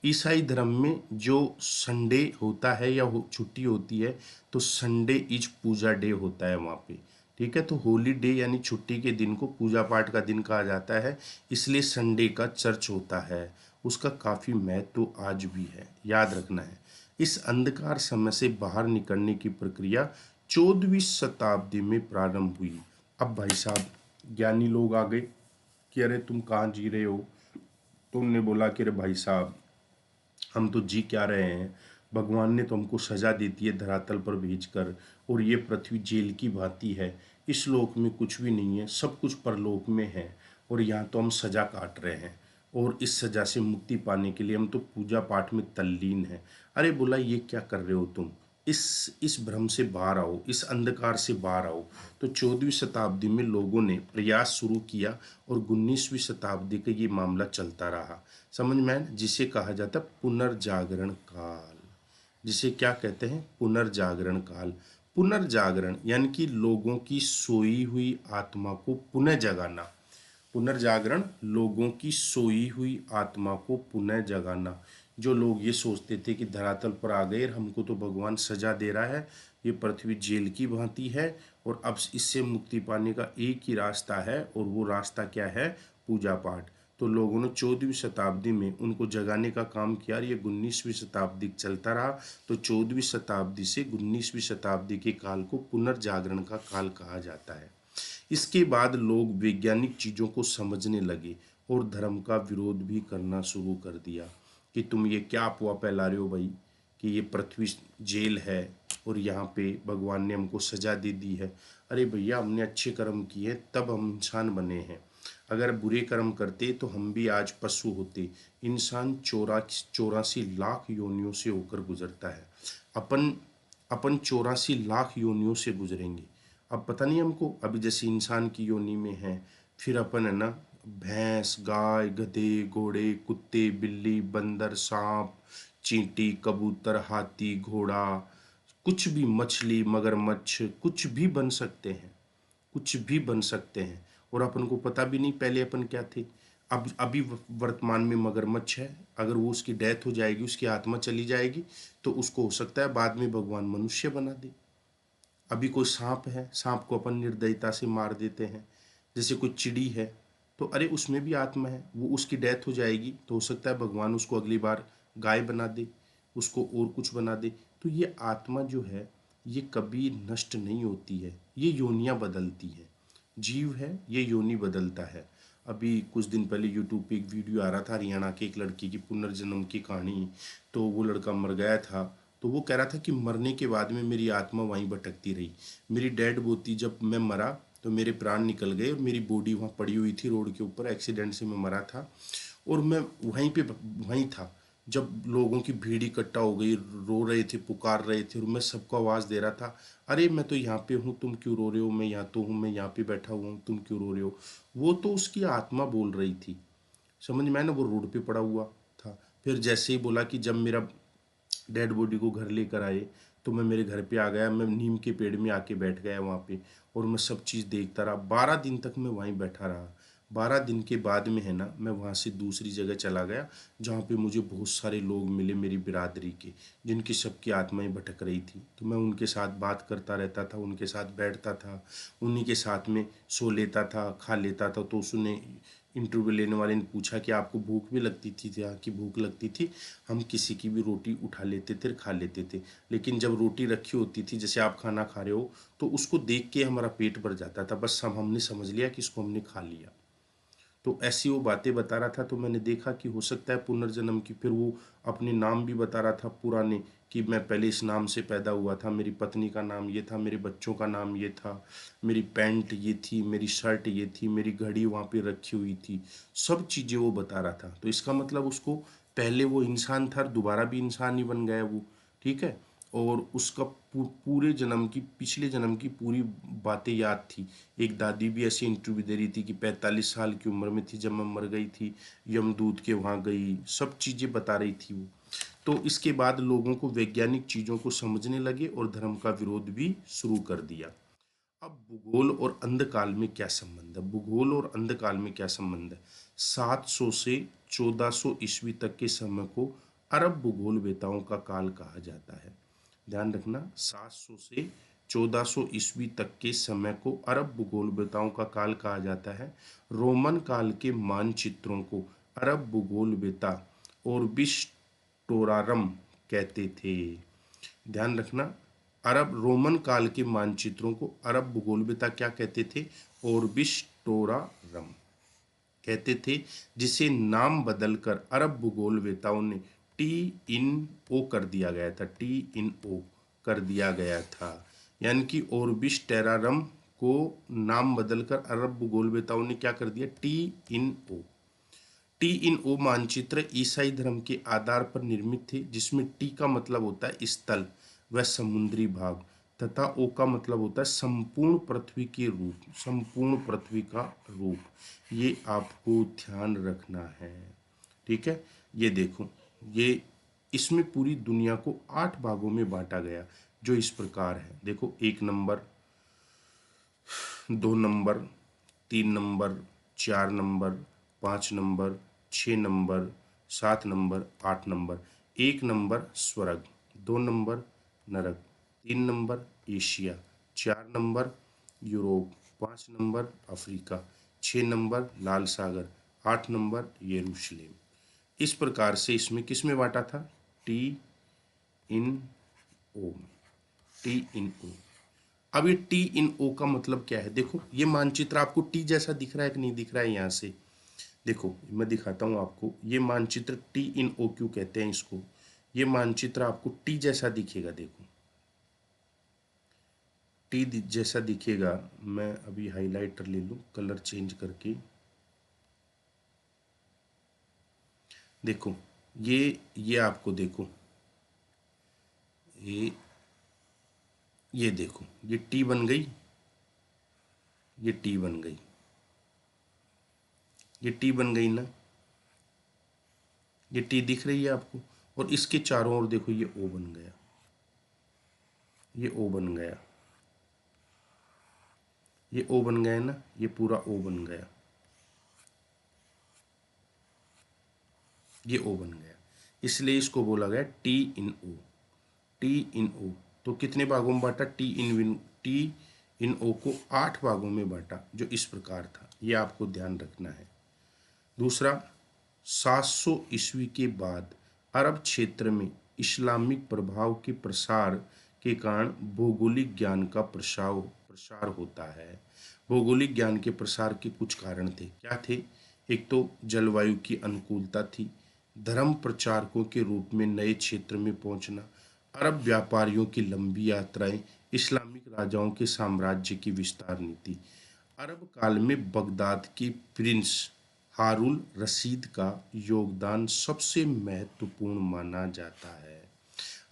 ईसाई धर्म में जो संडे होता है या छुट्टी होती है तो संडे इज पूजा डे होता है वहाँ पे। ठीक है, तो होली डे यानी छुट्टी के दिन को पूजा पाठ का दिन कहा जाता है, इसलिए संडे का चर्च होता है। उसका काफ़ी महत्व तो आज भी है, याद रखना है। इस अंधकार समय से बाहर निकलने की प्रक्रिया 14वीं शताब्दी में प्रारंभ हुई। अब भाई साहब ज्ञानी लोग आ गए कि अरे तुम कहाँ जी रहे हो? तो उनने बोला कि अरे भाई साहब हम तो जी क्या रहे हैं, भगवान ने तो हमको सजा देती है धरातल पर भेजकर, और ये पृथ्वी जेल की भांति है। इस लोक में कुछ भी नहीं है, सब कुछ परलोक में है, और यहाँ तो हम सजा काट रहे हैं। और इस सजा से मुक्ति पाने के लिए हम तो पूजा पाठ में तल्लीन हैं। अरे बोला ये क्या कर रहे हो तुम? इस भ्रम से बाहर आओ, इस अंधकार से बाहर आओ। तो 14वीं शताब्दी में लोगों ने प्रयास शुरू किया और 19वीं शताब्दी का ये मामला चलता रहा। समझ में आया? जिसे कहा जाता है पुनर्जागरण काल। जिसे क्या कहते हैं? पुनर्जागरण काल। पुनर्जागरण यानी कि लोगों की सोई हुई आत्मा को पुनः जगाना। पुनर्जागरण, लोगों की सोई हुई आत्मा को पुनः जगाना। जो लोग ये सोचते थे कि धरातल पर आ गए और हमको तो भगवान सजा दे रहा है, ये पृथ्वी जेल की भांति है और अब इससे मुक्ति पाने का एक ही रास्ता है, और वो रास्ता क्या है? पूजा पाठ। तो लोगों ने 14वीं शताब्दी में उनको जगाने का काम किया और ये 19वीं शताब्दी चलता रहा। तो 14वीं शताब्दी से 19वीं शताब्दी के काल को पुनर्जागरण का काल कहा जाता है। इसके बाद लोग वैज्ञानिक चीज़ों को समझने लगे और धर्म का विरोध भी करना शुरू कर दिया कि तुम ये क्या अफवाह फैला रहे हो भाई, कि ये पृथ्वी जेल है और यहाँ पे भगवान ने हमको सजा दे दी है। अरे भैया, हमने अच्छे कर्म किए तब हम इंसान बने हैं। अगर बुरे कर्म करते तो हम भी आज पशु होते। इंसान 84 लाख योनियों से होकर गुजरता है। अपन अपन 84 लाख योनियों से गुजरेंगे। अब पता नहीं हमको, अभी जैसे इंसान की योनि में है, फिर अपन है ना भैंस, गाय, गधे, घोड़े, कुत्ते, बिल्ली, बंदर, सांप, चींटी, कबूतर, हाथी, घोड़ा, कुछ भी, मछली, मगरमच्छ, कुछ भी बन सकते हैं, कुछ भी बन सकते हैं। और अपन को पता भी नहीं पहले अपन क्या थे। अब अभी वर्तमान में मगरमच्छ है, अगर वो उसकी डेथ हो जाएगी, उसकी आत्मा चली जाएगी, तो उसको हो सकता है बाद में भगवान मनुष्य बना दे। अभी कोई सांप है, सांप को अपन निर्दयता से मार देते हैं। जैसे कोई चिड़ी है, तो अरे उसमें भी आत्मा है, वो उसकी डेथ हो जाएगी तो हो सकता है भगवान उसको अगली बार गाय बना दे, उसको और कुछ बना दे। तो ये आत्मा जो है ये कभी नष्ट नहीं होती है, ये योनियाँ बदलती है। जीव है, ये योनि बदलता है। अभी कुछ दिन पहले यूट्यूब पे एक वीडियो आ रहा था, हरियाणा के एक लड़के की पुनर्जन्म की कहानी। तो वो लड़का मर गया था, तो वो कह रहा था कि मरने के बाद में मेरी आत्मा वहीं भटकती रही। मेरी डेड बॉडी, जब मैं मरा तो मेरे प्राण निकल गए और मेरी बॉडी वहाँ पड़ी हुई थी रोड के ऊपर, एक्सीडेंट से मैं मरा था और मैं वहीं था। जब लोगों की भीड़ इकट्ठा हो गई, रो रहे थे, पुकार रहे थे, और मैं सबको आवाज़ दे रहा था, अरे मैं तो यहाँ पे हूँ, तुम क्यों रो रहे हो? मैं यहाँ तो हूँ, मैं यहाँ पे बैठा हुआ हूँ, तुम क्यों रो रहे हो? वो तो उसकी आत्मा बोल रही थी। समझ में आया ना? वो रोड पे पड़ा हुआ था। फिर जैसे ही बोला कि जब मेरा डेड बॉडी को घर लेकर आए तो मैं मेरे घर पे आ गया, मैं नीम के पेड़ में आके बैठ गया वहाँ पे, और मैं सब चीज़ देखता रहा। 12 दिन तक मैं वहीं बैठा रहा। 12 दिन के बाद में है ना, मैं वहाँ से दूसरी जगह चला गया जहाँ पे मुझे बहुत सारे लोग मिले मेरी बिरादरी के, जिनकी सबकी आत्माएं भटक रही थी। तो मैं उनके साथ बात करता रहता था, उनके साथ बैठता था, उन्हीं के साथ में सो लेता था, खा लेता था। तो उसने इंटरव्यू लेने वाले ने पूछा कि आपको भूख भी लगती थी? यहाँ की भूख लगती थी। हम किसी की भी रोटी उठा लेते थे, खा लेते थे। लेकिन जब रोटी रखी होती थी, जैसे आप खाना खा रहे हो, तो उसको देख के हमारा पेट भर जाता था। बस हमने समझ लिया कि इसको हमने खा लिया। तो ऐसी वो बातें बता रहा था। तो मैंने देखा कि हो सकता है पुनर्जन्म की। फिर वो अपने नाम भी बता रहा था पुराने, कि मैं पहले इस नाम से पैदा हुआ था, मेरी पत्नी का नाम ये था, मेरे बच्चों का नाम ये था, मेरी पैंट ये थी, मेरी शर्ट ये थी, मेरी घड़ी वहाँ पे रखी हुई थी। सब चीज़ें वो बता रहा था। तो इसका मतलब उसको पहले वो इंसान था, दोबारा भी इंसान ही बन गया वो। ठीक है। और उसका पूरे जन्म की, पिछले जन्म की पूरी बातें याद थी। एक दादी भी ऐसी इंटरव्यू दे रही थी कि 45 साल की उम्र में थी जब मैं मर गई थी, यमदूत के वहाँ गई, सब चीज़ें बता रही थी वो। तो इसके बाद लोगों को वैज्ञानिक चीज़ों को समझने लगे और धर्म का विरोध भी शुरू कर दिया। अब भूगोल और अंधकाल में क्या संबंध है? भूगोल और अंधकाल में क्या संबंध है? 700 से 1400 ईस्वी तक के समय को अरब भूगोल वेताओं का काल कहा जाता है। ध्यान रखना, 700 से 1400 ईस्वी तक के समय को अरब भूगोल वेताओं का काल कहा जाता है। रोमन काल के मानचित्रों को अरब भूगोल वेता और बिस्टोरारम कहते थे। ध्यान रखना, अरब रोमन काल के मानचित्रों को अरब भूगोलविदा क्या कहते थे? ऑर्बिस्टोरारम कहते थे, जिसे नाम बदलकर अरब भूगोलवेताओं ने टी इन ओ कर दिया गया था। टी इन ओ कर दिया गया था। यानी कि ऑर्बिस्टेरारम को नाम बदलकर अरब भूगोलवेताओं ने क्या कर दिया? T in O. T in ओ मानचित्र ईसाई धर्म के आधार पर निर्मित थे, जिसमें टी का मतलब होता है स्थल व समुद्री भाग, तथा ओ का मतलब होता है संपूर्ण पृथ्वी के रूप, संपूर्ण पृथ्वी का रूप। ये आपको ध्यान रखना है। ठीक है। ये देखो, ये इसमें पूरी दुनिया को 8 भागों में बांटा गया, जो इस प्रकार है। देखो, 1 number, 2 number, 3 number, 4 number, 5 number, 6 number, 7 number, 8 number. 1 number स्वर्ग, 2 नंबर नरक, 3 number Asia, 4 number Europe, 5 number Africa, 6 number लाल सागर, 8 नंबर यरूशलेम। इस प्रकार से इसमें किस में बांटा था? T in O. T in O. अब ये टी इन ओ का मतलब क्या है? देखो, ये मानचित्र आपको टी जैसा दिख रहा है कि नहीं दिख रहा है? यहाँ से देखो, मैं दिखाता हूँ आपको। ये मानचित्र टी इन ओ क्यों कहते हैं इसको? ये मानचित्र आपको टी जैसा दिखेगा। देखो, टी जैसा दिखेगा। मैं अभी हाइलाइटर ले लूँ कलर चेंज करके। देखो, ये आपको देखो, ये ये देखो, ये टी बन गई, ये टी बन गई, ये टी बन गई ना? ये टी दिख रही है आपको? और इसके चारों ओर देखो, ये ओ बन गया, ये ओ बन गया, ये ओ बन गया ना? ये पूरा ओ बन गया, ये ओ बन गया। इसलिए इसको बोला गया T in O. T in ओ। तो कितने भागों में बांटा? टी इन ओ को 8 भागों में बांटा, जो इस प्रकार था। ये आपको ध्यान रखना है। दूसरा, 700 ईस्वी के बाद अरब क्षेत्र में इस्लामिक प्रभाव के प्रसार के कारण भौगोलिक ज्ञान का प्रसार होता है। भौगोलिक ज्ञान के प्रसार के कुछ कारण थे। क्या थे? एक तो जलवायु की अनुकूलता थी, धर्म प्रचारकों के रूप में नए क्षेत्र में पहुंचना, अरब व्यापारियों की लंबी यात्राएं, इस्लामिक राजाओं के साम्राज्य की विस्तार नीति। अरब काल में बगदाद के प्रिंस हारून रशीद का योगदान सबसे महत्वपूर्ण माना जाता है।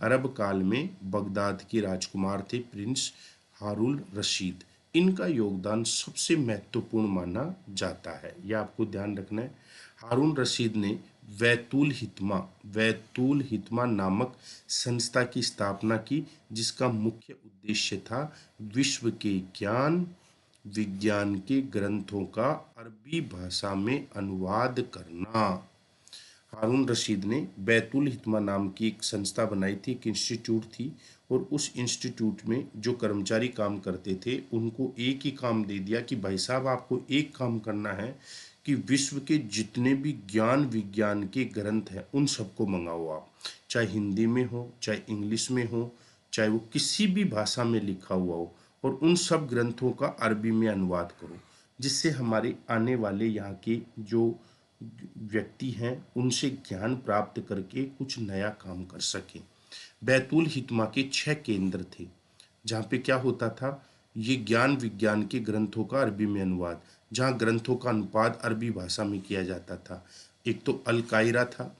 अरब काल में बगदाद के राजकुमार थे प्रिंस हारून रशीद। इनका योगदान सबसे महत्वपूर्ण माना जाता है। यह आपको ध्यान रखना है। हारून रशीद ने वैतुल हितमा नामक संस्था की स्थापना की, जिसका मुख्य उद्देश्य था विश्व के ज्ञान विज्ञान के ग्रंथों का अरबी भाषा में अनुवाद करना। हारून रशीद ने बैतुल हिकमा नाम की एक संस्था बनाई थी, एक इंस्टीट्यूट थी, और उस इंस्टीट्यूट में जो कर्मचारी काम करते थे उनको एक ही काम दे दिया कि भाई साहब आपको एक काम करना है कि विश्व के जितने भी ज्ञान विज्ञान के ग्रंथ हैं उन सबको मंगाओ आप, चाहे हिंदी में हो, चाहे इंग्लिश में हो, चाहे वो किसी भी भाषा में लिखा हुआ हो, और उन सब ग्रंथों का अरबी में अनुवाद करो, जिससे हमारे आने वाले यहाँ के जो व्यक्ति हैं उनसे ज्ञान प्राप्त करके कुछ नया काम कर सकें। बैतूल हिकमा के 6 केंद्र थे जहाँ पे क्या होता था, ये ज्ञान विज्ञान के ग्रंथों का अरबी में अनुवाद, जहाँ ग्रंथों का अनुवाद अरबी भाषा में किया जाता था। एक तो अल कायरा था,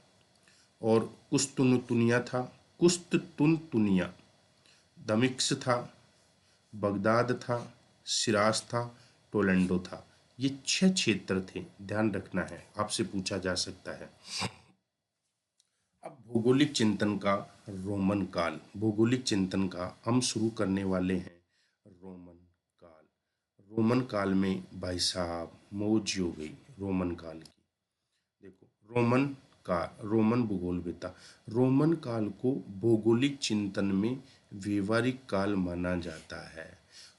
और कुस्तुनतुनिया था, कुस्तुनतुनिया, दमिश्क था, बगदाद था, शिराज था, टोलेंडो था। ये 6 क्षेत्र थे, ध्यान रखना है, आपसे पूछा जा सकता है। अब भौगोलिक चिंतन का रोमन काल, भौगोलिक चिंतन का हम शुरू करने वाले हैं रोमन काल। रोमन काल में भाई साहब मौज हो गई रोमन काल की। देखो, रोमन भूगोलवेत्ता रोमन काल को भौगोलिक चिंतन में व्यवहारिक काल माना जाता है।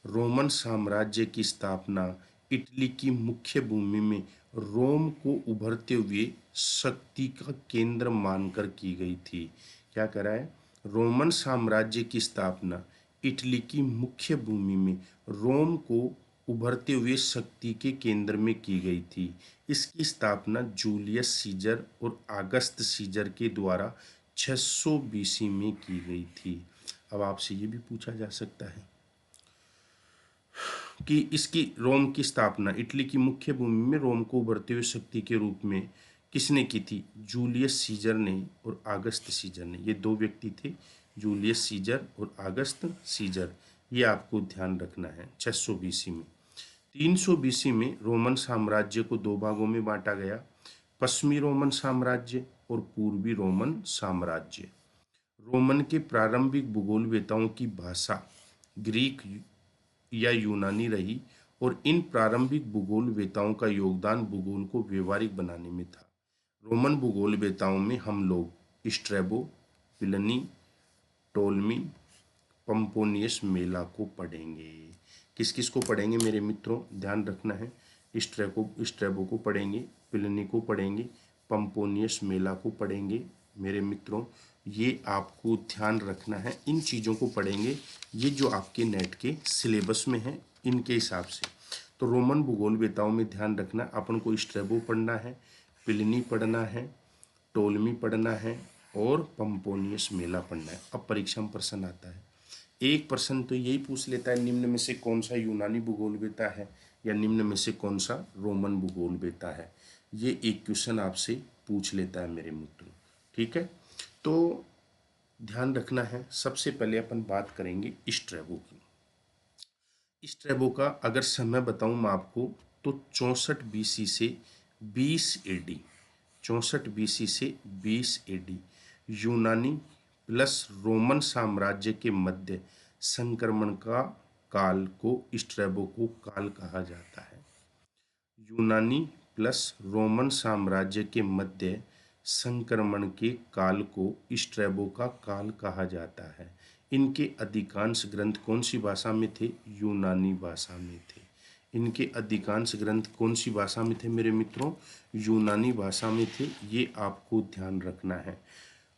रोमन साम्राज्य की स्थापना इटली की मुख्य भूमि में रोम को उभरते हुए शक्ति का केंद्र मानकर की गई थी। क्या करा है? रोमन साम्राज्य की स्थापना इटली की मुख्य भूमि में रोम को उभरते हुए शक्ति के केंद्र में की गई थी। इसकी स्थापना जूलियस सीजर और अगस्त सीजर के द्वारा 600 बीसी में की गई थी। अब आपसे ये भी पूछा जा सकता है कि इसकी रोम की स्थापना इटली की मुख्य भूमि में रोम को उभरते हुए शक्ति के रूप में किसने की थी? जूलियस सीजर ने और अगस्त सीजर ने। ये दो व्यक्ति थे, जूलियस सीजर और अगस्त सीजर। ये आपको ध्यान रखना है। 600 बीसी में 300 बीसी में रोमन साम्राज्य को दो भागों में बांटा गया, पश्चिमी रोमन साम्राज्य और पूर्वी रोमन साम्राज्य। रोमन के प्रारंभिक भूगोलवेताओं की भाषा ग्रीक या यूनानी रही, और इन प्रारंभिक भूगोलवेताओं का योगदान भूगोल को व्यवहारिक बनाने में था। रोमन भूगोलवेताओं में हम लोग स्ट्रैबो, प्लिनी, टोलमी, पंपोनियस मेला को पढ़ेंगे। किस किस को पढ़ेंगे मेरे मित्रों? ध्यान रखना है। स्ट्रैबो को पढ़ेंगे, प्लिनी को पढ़ेंगे, पंपोनियस मेला को पढ़ेंगे मेरे मित्रों। ये आपको ध्यान रखना है, इन चीज़ों को पढ़ेंगे, ये जो आपके नेट के सिलेबस में है इनके हिसाब से। तो रोमन भूगोलवेताओं में ध्यान रखना, अपन को स्ट्रैबो पढ़ना है, प्लिनी पढ़ना है, टोलमी पढ़ना है, और पंपोनियस मेला पढ़ना है। अब परीक्षा में प्रश्न आता है, एक प्रश्न तो यही पूछ लेता है, निम्न में से कौन सा यूनानी भूगोलवेता है, या निम्न में से कौन सा रोमन भूगोलवेता है। ये एक क्वेश्चन आपसे पूछ लेता है मेरे मित्रों। ठीक है, तो ध्यान रखना है। सबसे पहले अपन बात करेंगे स्ट्रैबो की। स्ट्रैबो का अगर समय बताऊं मैं आपको, तो 64 बीसी से 20 एडी, 64 बीसी से 20 एडी, यूनानी प्लस रोमन साम्राज्य के मध्य संक्रमण का काल को स्ट्रैबो को काल कहा जाता है। यूनानी प्लस रोमन साम्राज्य के मध्य संक्रमण के काल को स्ट्रैबो का काल कहा जाता है। इनके अधिकांश ग्रंथ कौन सी भाषा में थे? यूनानी भाषा में थे। इनके अधिकांश ग्रंथ कौन सी भाषा में थे मेरे मित्रों? यूनानी भाषा में थे। ये आपको ध्यान रखना है।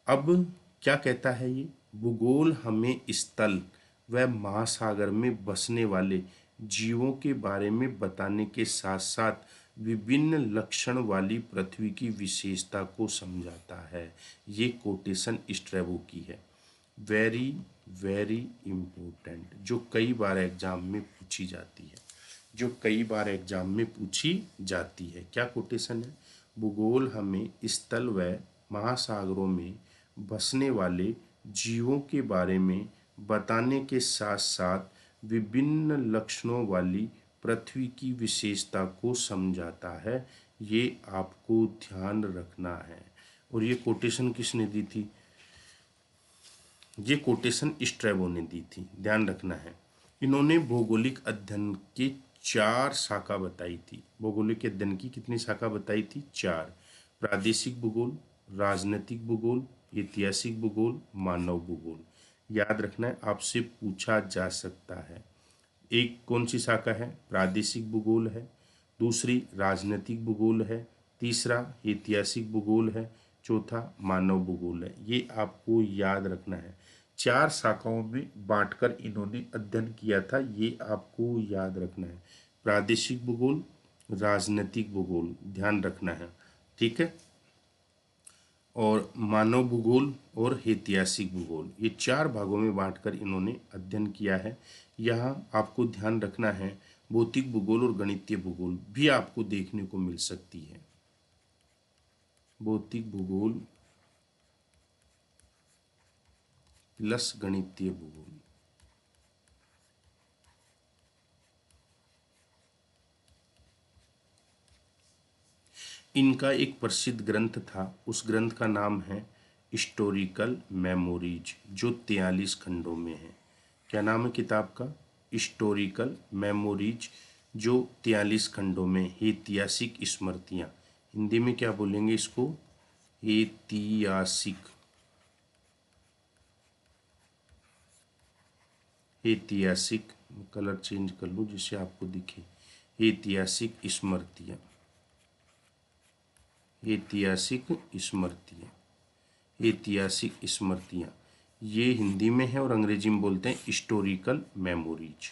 अब क्या कहता है ये? भूगोल हमें स्थल व महासागर में बसने वाले जीवों के बारे में बताने के साथ साथ विभिन्न लक्षण वाली पृथ्वी की विशेषता को समझाता है। ये कोटेशन स्ट्रैबो की है। वेरी वेरी इम्पोर्टेंट, जो कई बार एग्जाम में पूछी जाती है, जो कई बार एग्जाम में पूछी जाती है। क्या कोटेशन है? भूगोल हमें स्थल व महासागरों में बसने वाले जीवों के बारे में बताने के साथ साथ विभिन्न लक्षणों वाली पृथ्वी की विशेषता को समझाता है। ये आपको ध्यान रखना है। और ये कोटेशन किसने दी थी? ये कोटेशन स्ट्रैबो ने दी थी, ध्यान रखना है। इन्होंने भौगोलिक अध्ययन के 4 शाखा बताई थी। भौगोलिक अध्ययन की कितनी शाखा बताई थी? 4। प्रादेशिक भूगोल, राजनीतिक भूगोल, ऐतिहासिक भूगोल, मानव भूगोल। याद रखना है, आपसे पूछा जा सकता है। एक कौन सी शाखा है? प्रादेशिक भूगोल है, दूसरी राजनीतिक भूगोल है, तीसरा ऐतिहासिक भूगोल है, चौथा मानव भूगोल है। ये आपको याद रखना है। 4 शाखाओं में बांटकर इन्होंने अध्ययन किया था, ये आपको याद रखना है। प्रादेशिक भूगोल, राजनीतिक भूगोल, ध्यान रखना है, ठीक है। और मानव भूगोल और ऐतिहासिक भूगोल, ये 4 भागों में बांटकर इन्होंने अध्ययन किया है। यहाँ आपको ध्यान रखना है, भौतिक भूगोल और गणितीय भूगोल भी आपको देखने को मिल सकती है। भौतिक भूगोल प्लस गणितीय भूगोल। इनका एक प्रसिद्ध ग्रंथ था, उस ग्रंथ का नाम है हिस्टोरिकल मेमोरीज, जो 43 खंडों में है। क्या नाम है किताब का? हिस्टोरिकल मेमोरीज, जो 43 खंडों में। ऐतिहासिक स्मृतियाँ, हिंदी में क्या बोलेंगे इसको? ऐतिहासिक, ऐतिहासिक, कलर चेंज कर लूँ जिससे आपको दिखे। ऐतिहासिक स्मृतियाँ, ऐतिहासिक स्मृतियाँ, ऐतिहासिक स्मृतियाँ, ये हिंदी में है और अंग्रेजी में बोलते हैं हिस्टोरिकल मेमोरीज।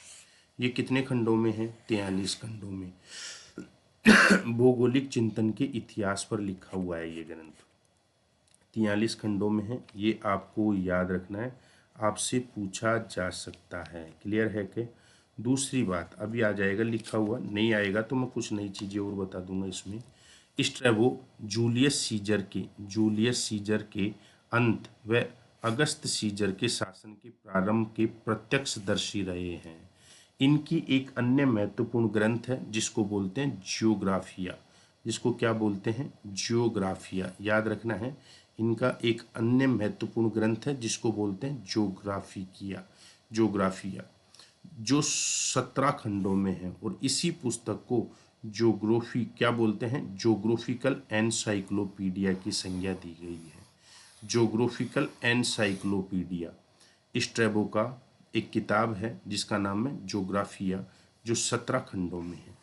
ये कितने खंडों में है? 43 खंडों में। भौगोलिक चिंतन के इतिहास पर लिखा हुआ है ये ग्रंथ, 43 खंडों में है। ये आपको याद रखना है, आपसे पूछा जा सकता है। क्लियर है कि? दूसरी बात, अभी आ जाएगा लिखा हुआ, नहीं आएगा तो मैं कुछ नई चीज़ें और बता दूंगा इसमें। स्ट्रैबो जूलियस सीजर के अंत व अगस्त सीजर के शासन के प्रारंभ के प्रत्यक्षदर्शी रहे हैं। इनकी एक अन्य महत्वपूर्ण ग्रंथ है जिसको बोलते हैं जियोग्राफिया, जिसको क्या बोलते हैं? जियोग्राफिया। याद रखना है, इनका एक अन्य महत्वपूर्ण ग्रंथ है जिसको बोलते हैं जोग्राफिया, जो 17 खंडों में है। और इसी पुस्तक को जोग्राफी क्या बोलते हैं? जोग्राफिकल एनसाइक्लोपीडिया की संज्ञा दी गई है। जोग्राफिकल एनसाइक्लोपीडिया स्ट्रैबो का एक किताब है जिसका नाम है जोग्राफिया, जो 17 खंडों में है।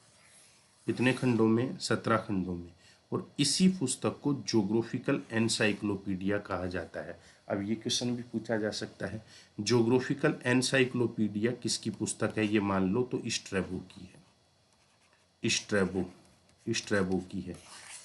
कितने खंडों में? 17 खंडों में। और इसी पुस्तक को जोग्राफिकल एनसाइक्लोपीडिया कहा जाता है। अब ये क्वेश्चन भी पूछा जा सकता है, जोग्राफिकल एनसाइक्लोपीडिया किसकी पुस्तक है? ये मान लो तो स्ट्रैबो की है। स्ट्रैबो की है,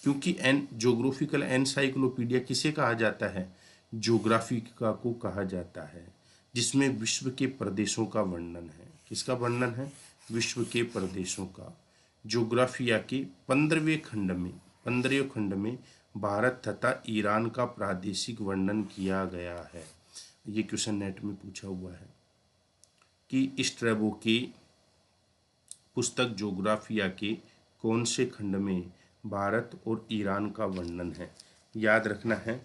क्योंकि एन जोग्राफिकल एनसाइक्लोपीडिया किसे कहा जाता है? ज्योग्राफी का को कहा जाता है, जिसमें विश्व के प्रदेशों का वर्णन है। किसका वर्णन है? विश्व के प्रदेशों का। ज्योग्राफिया के 15वें खंड में भारत तथा ईरान का प्रादेशिक वर्णन किया गया है। ये क्वेश्चन नेट में पूछा हुआ है कि स्ट्रैबो की पुस्तक ज्योग्राफिया के कौन से खंड में भारत और ईरान का वर्णन है। याद रखना है,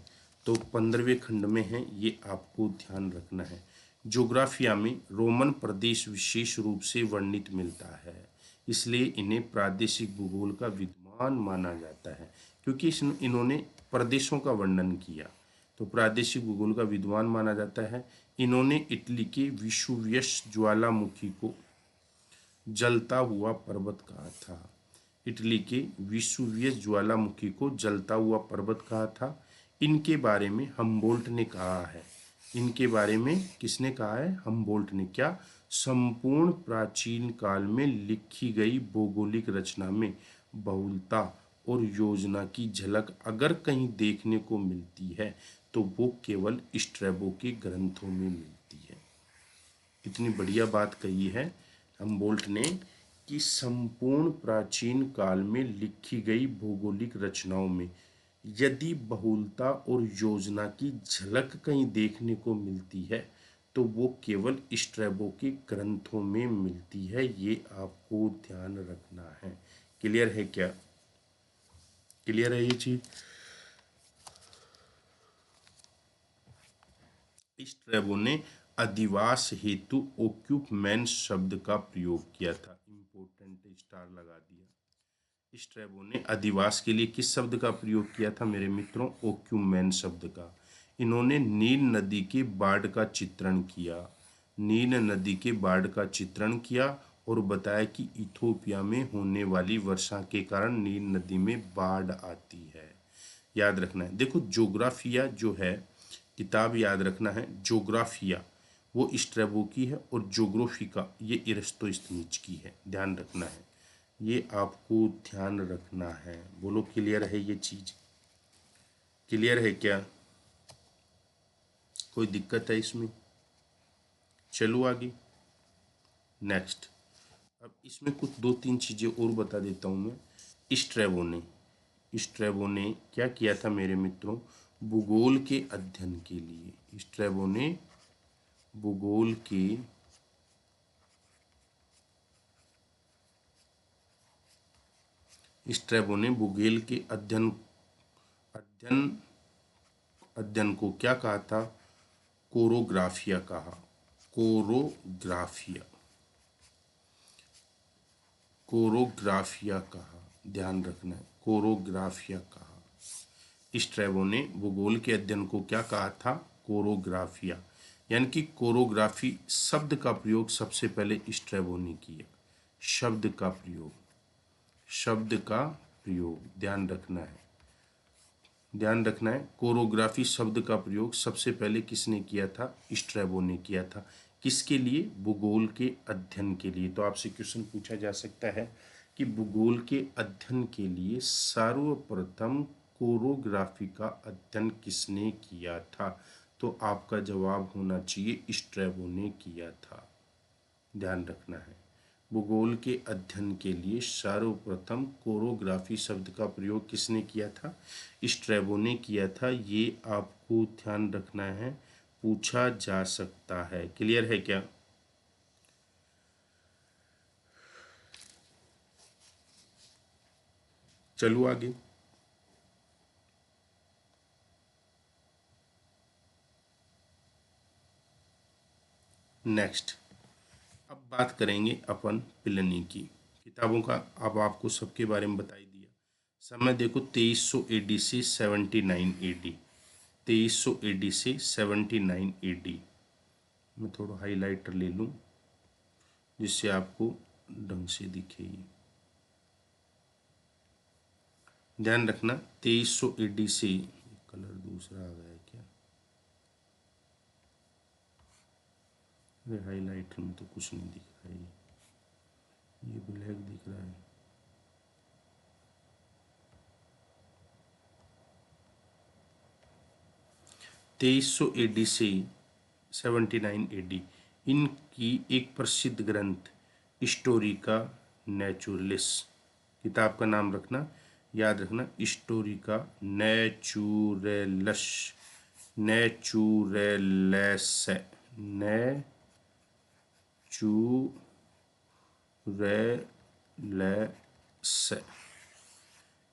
तो 15वें खंड में है, ये आपको ध्यान रखना है। ज्योग्राफिया में रोमन प्रदेश विशेष रूप से वर्णित मिलता है, इसलिए इन्हें प्रादेशिक भूगोल का विद्वान माना जाता है, क्योंकि इन्होंने प्रदेशों का वर्णन किया, तो प्रादेशिक भूगोल का विद्वान माना जाता है। इन्होंने इटली के विसुवियस ज्वालामुखी को जलता हुआ पर्वत कहा था। इटली के विसुवियस ज्वालामुखी को जलता हुआ पर्वत कहा था। इनके बारे में हम्बोल्ट ने कहा है। इनके बारे में किसने कहा है? हम्बोल्ट ने। क्या? संपूर्ण प्राचीन काल में लिखी गई भौगोलिक रचना में बहुलता और योजना की झलक अगर कहीं देखने को मिलती है तो वो केवल स्ट्रैबो के ग्रंथों में मिलती है। कितनी बढ़िया बात कही है हम्बोल्ट ने कि संपूर्ण प्राचीन काल में लिखी गई भौगोलिक रचनाओं में यदि बहुलता और योजना की झलक कहीं देखने को मिलती है तो वो केवल स्ट्रैबो के ग्रंथों में मिलती है। ये आपको ध्यान रखना है। क्लियर है क्या? क्लियर है ये चीज? स्ट्रैबो ने अधिवास हेतु ओक्यूपमेंट शब्द का प्रयोग किया था। इम्पोर्टेंट स्ट्रैबो ने अधिवास के लिए किस शब्द का प्रयोग किया था मेरे मित्रों? ओक्यूमेन शब्द का। इन्होंने नील नदी के बाढ़ का चित्रण किया, नील नदी के बाढ़ का चित्रण किया और बताया कि इथोपिया में होने वाली वर्षा के कारण नील नदी में बाढ़ आती है। याद रखना है, देखो ज्योग्राफिया जो है किताब, याद रखना है ज्योग्राफिया वो स्ट्रैबो की है और ज्योग्राफिका ये इरस्तोस्थनीज की है। ध्यान रखना है, ये आपको ध्यान रखना है। बोलो क्लियर है ये चीज? क्लियर है क्या? कोई दिक्कत है इसमें? चलो आगे नेक्स्ट। अब इसमें कुछ दो तीन चीजें और बता देता हूं मैं। स्ट्रैबो ने क्या किया था मेरे मित्रों? भूगोल के अध्ययन के लिए स्ट्रैबो ने भूगोल के स्ट्रैबो ने भूगोल के अध्ययन अध्ययन अध्ययन को क्या कहा था? कोरोग्राफिया कहा। कोरोग्राफिया कोरोग्राफिया कहा। ध्यान रखना है, कोरोग्राफिया कहा। स्ट्रैबो ने भूगोल के अध्ययन को क्या कहा था? कोरोग्राफिया। यानी कि कोरोग्राफी शब्द का प्रयोग सबसे पहले स्ट्रैबो ने किया। शब्द का प्रयोग, शब्द का प्रयोग ध्यान रखना है, ध्यान रखना है। कोरोग्राफी शब्द का प्रयोग सबसे पहले किसने किया था? स्ट्रैबो ने किया था। किसके लिए? भूगोल के अध्ययन के लिए। तो आपसे क्वेश्चन पूछा जा सकता है कि भूगोल के अध्ययन के लिए सर्वप्रथम कोरोग्राफी का अध्ययन किसने किया था? तो आपका जवाब होना चाहिए स्ट्रैबो ने किया था। ध्यान रखना है, भूगोल के अध्ययन के लिए सर्वप्रथम कोरोग्राफी शब्द का प्रयोग किसने किया था? स्ट्रैबो ने किया था। ये आपको ध्यान रखना है, पूछा जा सकता है। क्लियर है क्या? चलो आगे। नेक्स्ट, अब बात करेंगे अपन प्लिनी की। किताबों का अब आपको सबके बारे में बता ही दिया। समय देखो 2300 एडी से 79 एडी, 2300 एडी से 79 एडी। मैं थोड़ा हाइलाइटर ले लूँ जिससे आपको ढंग से दिखे ये। ध्यान रखना 2300 एडी से, कलर दूसरा आ गया है क्या? अरे हाइलाइटर में तो कुछ नहीं दिख रहा है, ये ब्लैक दिख रहा है। 2300 एडी से 79 एडी इनकी एक प्रसिद्ध ग्रंथ हिस्टोरिका नेचुरलिस, किताब का नाम रखना, याद रखना हिस्टोरिका नेचुरलस, नेचुरलेस, नेचुरलेस,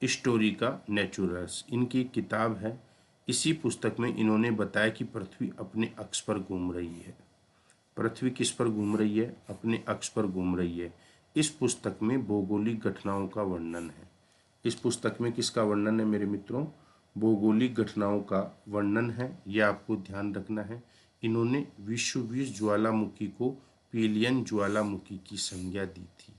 हिस्टोरिका नेचुरल्स इनकी किताब है। इसी पुस्तक में इन्होंने बताया कि पृथ्वी अपने अक्ष पर घूम रही है। पृथ्वी किस पर घूम रही है? अपने अक्ष पर घूम रही है। इस पुस्तक में भौगोलिक घटनाओं का वर्णन है। इस पुस्तक में किसका वर्णन है मेरे मित्रों? भौगोलिक घटनाओं का वर्णन है। यह आपको ध्यान रखना है। इन्होंने विश्ववीय ज्वालामुखी को पीलियन ज्वालामुखी की संज्ञा दी थी।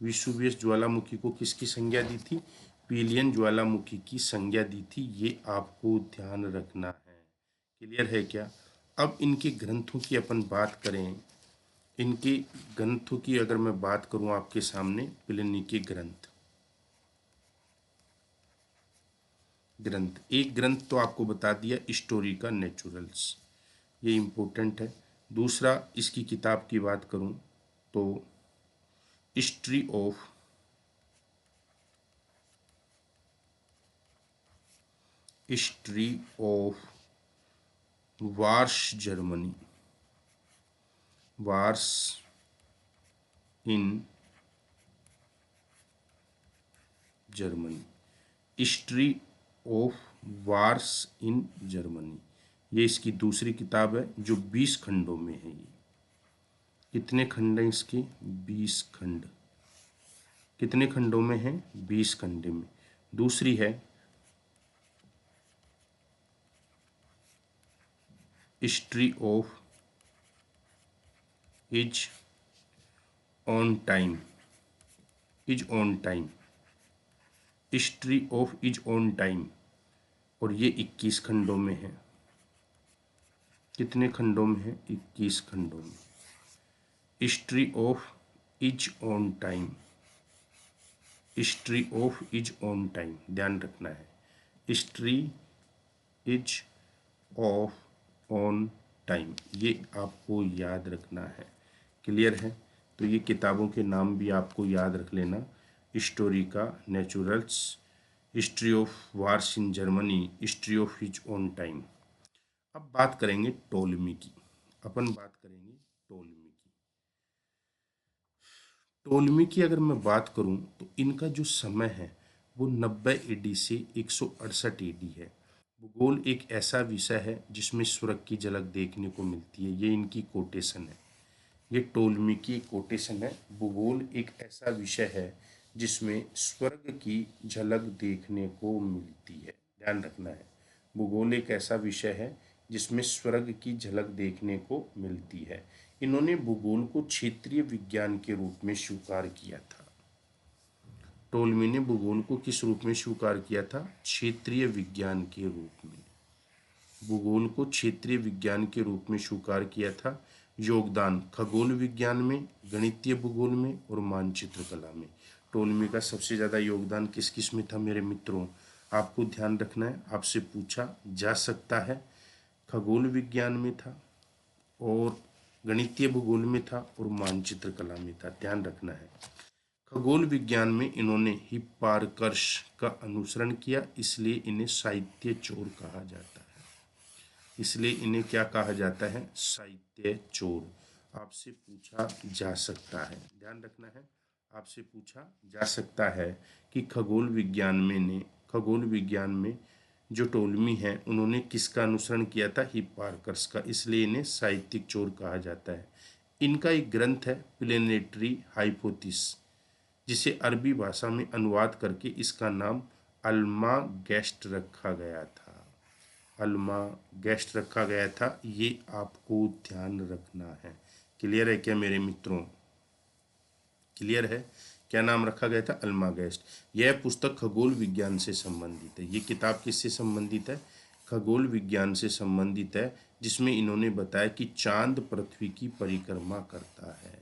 विश्ववीय ज्वालामुखी को किसकी संज्ञा दी थी? पीलियन ज्वालामुखी की संज्ञा दी थी। ये आपको ध्यान रखना है। क्लियर है क्या? अब इनके ग्रंथों की अपन बात करें, इनके ग्रंथों की अगर मैं बात करूं आपके सामने, प्लिनी के ग्रंथ, एक ग्रंथ तो आपको बता दिया हिस्टोरिका नेचुरल्स, ये इम्पोर्टेंट है। दूसरा इसकी किताब की बात करूं तो history of history of wars Germany, wars in Germany, history of wars in Germany, ये इसकी दूसरी किताब है जो 20 खंडों में है। ये कितने खंड हैं इसके? 20 खंड। कितने खंडों में है? 20 खंडों में। दूसरी है history of is on time, is on time, history of is on time, और ये 21 खंडों में है। कितने खंडों में है? 21 खंडों में। History of is on time, history of is on time, ध्यान रखना है। History is of on time, ये आपको याद रखना है। क्लियर है? तो ये किताबों के नाम भी आपको याद रख लेना। Historica naturals, history of wars in Germany, history of his own time. अब बात करेंगे टोलेमी की। अपन बात करेंगे टोलेमी की। टोलेमी की अगर मैं बात करूं तो इनका जो समय है वो 90 एडी से 168 एडी है। भूगोल एक ऐसा विषय है जिसमें स्वर्ग की झलक देखने को मिलती है, ये इनकी कोटेशन है। ये टोलमी की कोटेशन है। भूगोल एक ऐसा विषय है जिसमें स्वर्ग की झलक देखने को मिलती है, ध्यान रखना है। भूगोल एक ऐसा विषय है जिसमें स्वर्ग की झलक देखने को मिलती है। इन्होंने भूगोल को क्षेत्रीय विज्ञान के रूप में स्वीकार किया था। टोलमी ने भूगोल को किस रूप में स्वीकार किया था? क्षेत्रीय विज्ञान के रूप में। भूगोल को क्षेत्रीय विज्ञान के रूप में स्वीकार किया था। योगदान खगोल विज्ञान में, गणितीय भूगोल में और मानचित्र कला में। टोलमी का सबसे ज़्यादा योगदान किस किस में था मेरे मित्रों? आपको ध्यान रखना है, आपसे पूछा जा सकता है। खगोल विज्ञान में था और गणितीय भूगोल में था और मानचित्र कला में था, ध्यान रखना है। खगोल विज्ञान में इन्होंने हिप्पारकस का अनुसरण किया, इसलिए इन्हें साहित्य चोर कहा जाता है। इसलिए इन्हें क्या कहा जाता है? साहित्य चोर। आपसे पूछा जा सकता है, ध्यान रखना है। आपसे पूछा जा सकता है कि खगोल विज्ञान में जो टोलमी है उन्होंने किसका अनुसरण किया था? हिप्पारकस का, इसलिए इन्हें साहित्यिक चोर कहा जाता है। इनका एक ग्रंथ है प्लेनेटरी हाइपोथिस, जिसे अरबी भाषा में अनुवाद करके इसका नाम अल्मा गेस्ट रखा गया था। अल्मा गेस्ट रखा गया था, ये आपको ध्यान रखना है। क्लियर है क्या मेरे मित्रों? क्लियर है? क्या नाम रखा गया था? अल्मा गेस्ट। यह पुस्तक खगोल विज्ञान से संबंधित है। ये किताब किससे संबंधित है? खगोल विज्ञान से संबंधित है, जिसमें इन्होंने बताया कि चांद पृथ्वी की परिक्रमा करता है।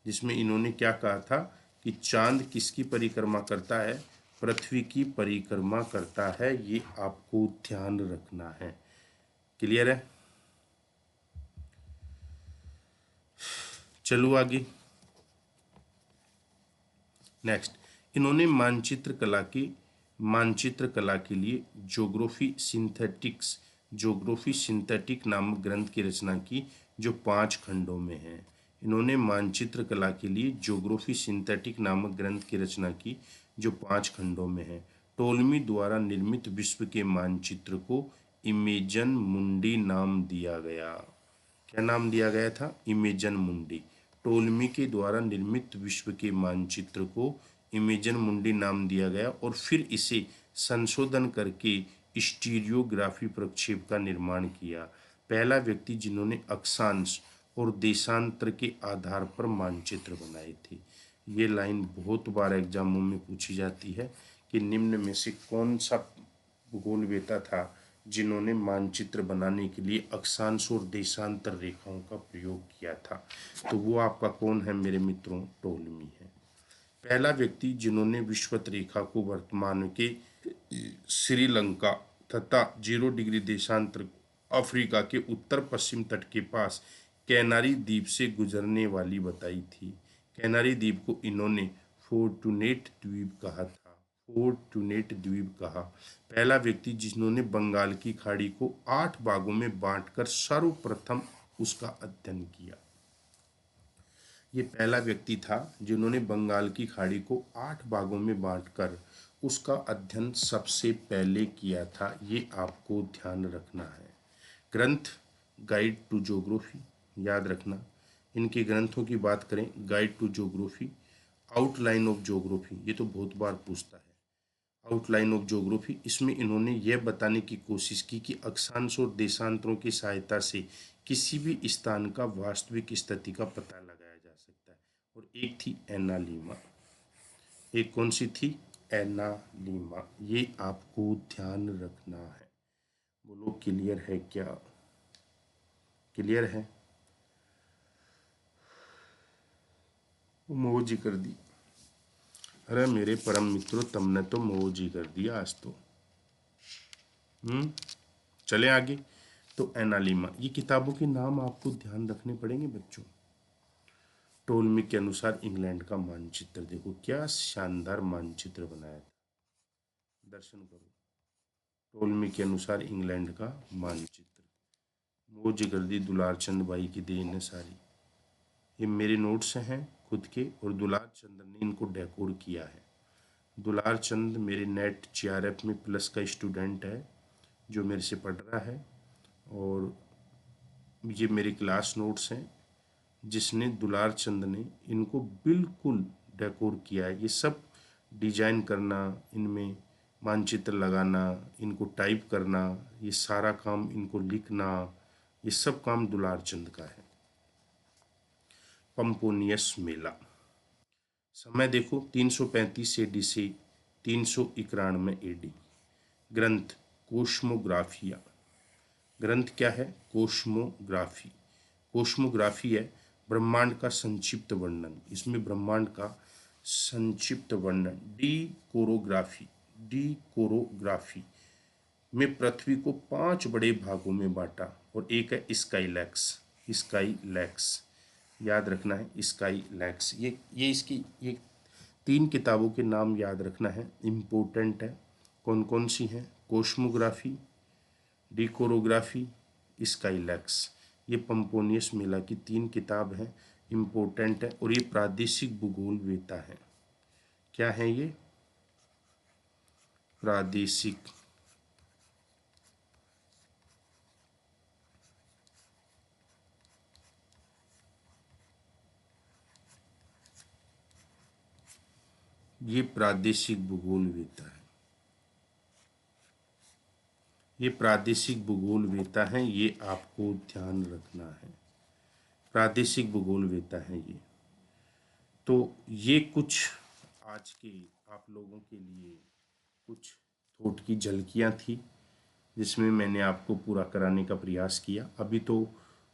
जिसमें इन्होंने क्या कहा था कि चांद किसकी परिक्रमा करता है? पृथ्वी की परिक्रमा करता है। ये आपको ध्यान रखना है। क्लियर है? चलो आगे। नेक्स्ट, इन्होंने मानचित्र कला के लिए ज्योग्राफी सिंथेटिक नामक ग्रंथ की रचना की, जो 5 खंडों में है। इन्होंने मानचित्र कला के लिए ज्योग्राफी सिंथेटिक नामक ग्रंथ की रचना की, जो 5 खंडों में है। टोलमी द्वारा निर्मित विश्व के मानचित्र को इमेजन मुंडी नाम दिया गया। क्या नाम दिया गया था? इमेजन मुंडी। टोलमी के द्वारा निर्मित विश्व के मानचित्र को इमेजन मुंडी नाम दिया गया और फिर इसे संशोधन करके स्टीरियोग्राफी प्रक्षेप का निर्माण किया। पहला व्यक्ति जिन्होंने अक्षांश और देशांतर के आधार पर मानचित्र बनाए थे। ये लाइन बहुत बार एग्जामों में पूछी जाती है कि निम्न में से कौन सा भूगोलवेता था जिन्होंने मानचित्र बनाने के लिए अक्षांश और देशांतर रेखाओं का प्रयोग किया था? तो वो आपका कौन है मेरे मित्रों? टोलमी है। पहला व्यक्ति जिन्होंने विषुवत रेखा को वर्तमान के श्रीलंका तथा 0 डिग्री देशांतर अफ्रीका के उत्तर पश्चिम तट के पास कैनारी द्वीप से गुजरने वाली बताई थी। कैनारी द्वीप को इन्होंने फोर्टुनेट द्वीप कहा था। फोर्टुनेट द्वीप कहा। पहला व्यक्ति जिन्होंने बंगाल की खाड़ी को 8 भागों में बांटकर सर्वप्रथम उसका अध्ययन किया। ये पहला व्यक्ति था जिन्होंने बंगाल की खाड़ी को 8 भागों में बांटकर उसका अध्ययन सबसे पहले किया था। ये आपको ध्यान रखना है। ग्रंथ गाइड टू ज्योग्राफी, याद रखना। इनके ग्रंथों की बात करें, guide to geography, outline of geography, ये तो बहुत बार पूछता है। आउटलाइन ऑफ ज्योग्राफी, इसमें इन्होंने यह बताने की कोशिश की कि अक्षांश और देशांतरों की सहायता से किसी भी स्थान का वास्तविक स्थिति का पता लगाया जा सकता है। और एक थी एनालिमा, एक कौन सी थी? एनालिमा। ये आपको ध्यान रखना है। बोलो क्लियर है क्या? क्लियर है? मोजी कर दी। अरे मेरे परम मित्रों, तुमने तो मोजी कर दिया आज तो। चले आगे। तो एनालिमा, ये किताबों के नाम आपको ध्यान रखने पड़ेंगे बच्चों। टोलमी के अनुसार इंग्लैंड का मानचित्र, देखो क्या शानदार मानचित्र बनाया था, दर्शन करो। टोलमी के अनुसार इंग्लैंड का मानचित्र, मोजी कर दी, दुलार चंद भाई की देन है सारी। ये मेरे नोट्स हैं खुद के, और दुलार चंद ने इनको डेकोर किया है। दुलार चंद मेरे नेट जीआरएफ में प्लस का स्टूडेंट है जो मेरे से पढ़ रहा है, और ये मेरे क्लास नोट्स हैं जिसने दुलार चंद ने इनको बिल्कुल डेकोर किया है। ये सब डिजाइन करना, इनमें मानचित्र लगाना, इनको टाइप करना, ये सारा काम, इनको लिखना, ये सब काम दुलार चंद का है। पंपोनियस मेला, समय देखो 335 एडी से 391 एडी। ग्रंथ कोस्मोग्राफिया, ग्रंथ क्या है? कोस्मोग्राफी। कोस्मोग्राफी है ब्रह्मांड का संक्षिप्त वर्णन, इसमें ब्रह्मांड का संक्षिप्त वर्णन। डी कोरोग्राफी, डी कोरोग्राफी में पृथ्वी को 5 बड़े भागों में बांटा, और एक है स्काईलैक्स। स्काईलैक्स याद रखना है, स्काईलैक्स। ये इसकी ये 3 किताबों के नाम याद रखना है, इम्पोर्टेंट है। कौन कौन सी हैं? कोस्मोग्राफी, डिकोरोग्राफी, स्काईलैक्स। ये पंपोनियस मेला की 3 किताब हैं, इम्पोर्टेंट है, और ये प्रादेशिक भूगोल वेता है। क्या है ये? प्रादेशिक ये प्रादेशिक भूगोल वेता है। ये प्रादेशिक भूगोल वेता है, ये आपको ध्यान रखना है। प्रादेशिक भूगोल वेता है ये। तो ये कुछ आज के आप लोगों के लिए कुछ थॉट की झलकियाँ थी, जिसमें मैंने आपको पूरा कराने का प्रयास किया। अभी तो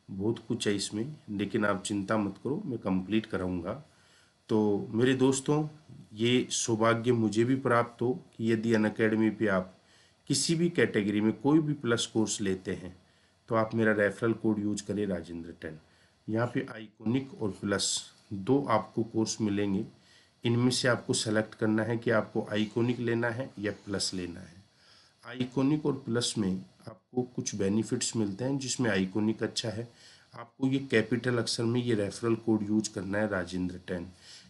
बहुत कुछ है इसमें, लेकिन आप चिंता मत करो, मैं कंप्लीट कराऊंगा। तो मेरे दोस्तों, ये सौभाग्य मुझे भी प्राप्त हो कि यदि अनअकैडमी पे आप किसी भी कैटेगरी में कोई भी प्लस कोर्स लेते हैं तो आप मेरा रेफरल कोड यूज करें, राजेंद्र 10। यहाँ पे आइकोनिक और प्लस 2 आपको कोर्स मिलेंगे। इनमें से आपको सेलेक्ट करना है कि आपको आइकोनिक लेना है या प्लस लेना है। आइकोनिक और प्लस में आपको कुछ बेनिफिट्स मिलते हैं, जिसमें आइकोनिक अच्छा है। आपको ये कैपिटल अक्षर में ये रेफरल कोड यूज करना है, राजेंद्र 10।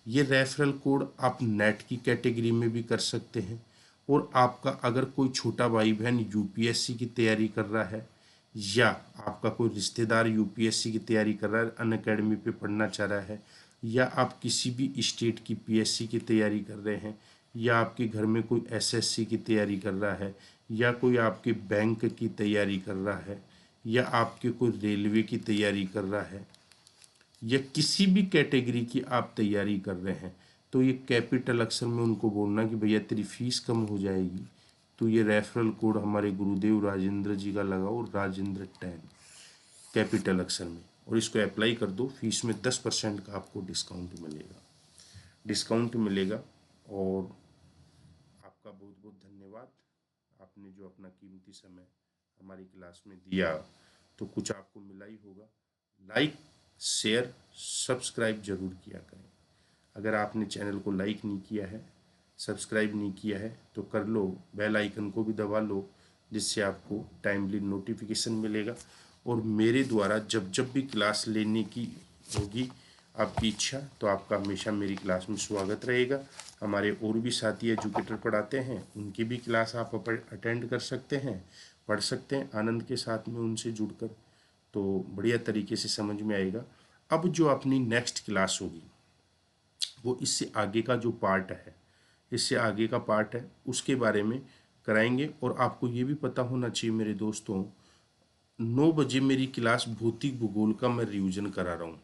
ये रेफरल कोड आप नेट की कैटेगरी में भी कर सकते हैं, और आपका अगर कोई छोटा भाई बहन यूपीएससी की तैयारी कर रहा है, या आपका कोई रिश्तेदार यूपीएससी की तैयारी कर रहा है, अनअकैडमी पे पढ़ना चाह रहा है, या आप किसी भी स्टेट की पीएससी की तैयारी कर रहे हैं, या आपके घर में कोई एसएससी की तैयारी कर रहा है, या कोई आपके बैंक की तैयारी कर रहा है, या आपके कोई रेलवे की तैयारी कर रहा है, या किसी भी कैटेगरी की आप तैयारी कर रहे हैं, तो ये कैपिटल अक्षर में उनको बोलना कि भैया तेरी फीस कम हो जाएगी, तो ये रेफरल कोड हमारे गुरुदेव राजेंद्र जी का लगाओ, राजेंद्र 10 कैपिटल अक्षर में, और इसको अप्लाई कर दो। फीस में 10% का आपको डिस्काउंट मिलेगा, डिस्काउंट मिलेगा। और आपका बहुत बहुत धन्यवाद, आपने जो अपना कीमती समय हमारी क्लास में दिया, तो कुछ आपको मिला ही होगा। लाइक, शेयर, सब्सक्राइब जरूर किया करें। अगर आपने चैनल को लाइक नहीं किया है, सब्सक्राइब नहीं किया है, तो कर लो, बेल आइकन को भी दबा लो, जिससे आपको टाइमली नोटिफिकेशन मिलेगा। और मेरे द्वारा जब जब भी क्लास लेने की होगी आपकी इच्छा, तो आपका हमेशा मेरी क्लास में स्वागत रहेगा। हमारे और भी साथी एजुकेटर पढ़ाते हैं, उनकी भी क्लास आप अटेंड कर सकते हैं, पढ़ सकते हैं आनंद के साथ में उनसे जुड़कर, तो बढ़िया तरीके से समझ में आएगा। अब जो अपनी नेक्स्ट क्लास होगी, वो इससे आगे का जो पार्ट है, इससे आगे का पार्ट है उसके बारे में कराएंगे। और आपको ये भी पता होना चाहिए मेरे दोस्तों, 9 बजे मेरी क्लास भौतिक भूगोल का मैं रिवीजन करा रहा हूँ।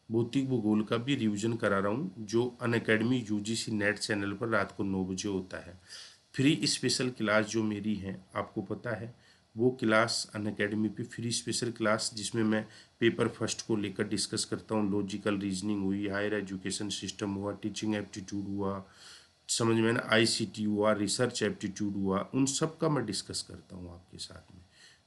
भौतिक भूगोल का भी रिवीजन करा रहा हूँ, जो अनअकैडमी यूजीसी नेट चैनल पर रात को 9 बजे होता है। फ्री स्पेशल क्लास जो मेरी है आपको पता है, वो क्लास अनअकैडमी पे फ्री स्पेशल क्लास, जिसमें मैं पेपर फर्स्ट को लेकर डिस्कस करता हूँ। लॉजिकल रीजनिंग हुई, हायर एजुकेशन सिस्टम हुआ, टीचिंग एप्टीट्यूड हुआ, समझ में ना, आईसीटी हुआ, रिसर्च एप्टीट्यूड हुआ, उन सब का मैं डिस्कस करता हूँ आपके साथ में।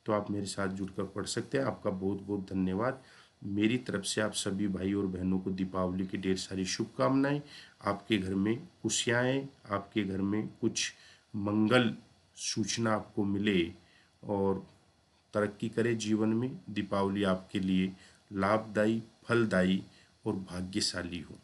तो आप मेरे साथ जुड़कर पढ़ सकते हैं। आपका बहुत बहुत धन्यवाद। मेरी तरफ से आप सभी भाई और बहनों को दीपावली की ढेर सारी शुभकामनाएं। आपके घर में खुशियाँ आए, आपके घर में कुछ मंगल सूचना आपको मिले और तरक्की करे जीवन में। दीपावली आपके लिए लाभदायी, फलदायी और भाग्यशाली हो।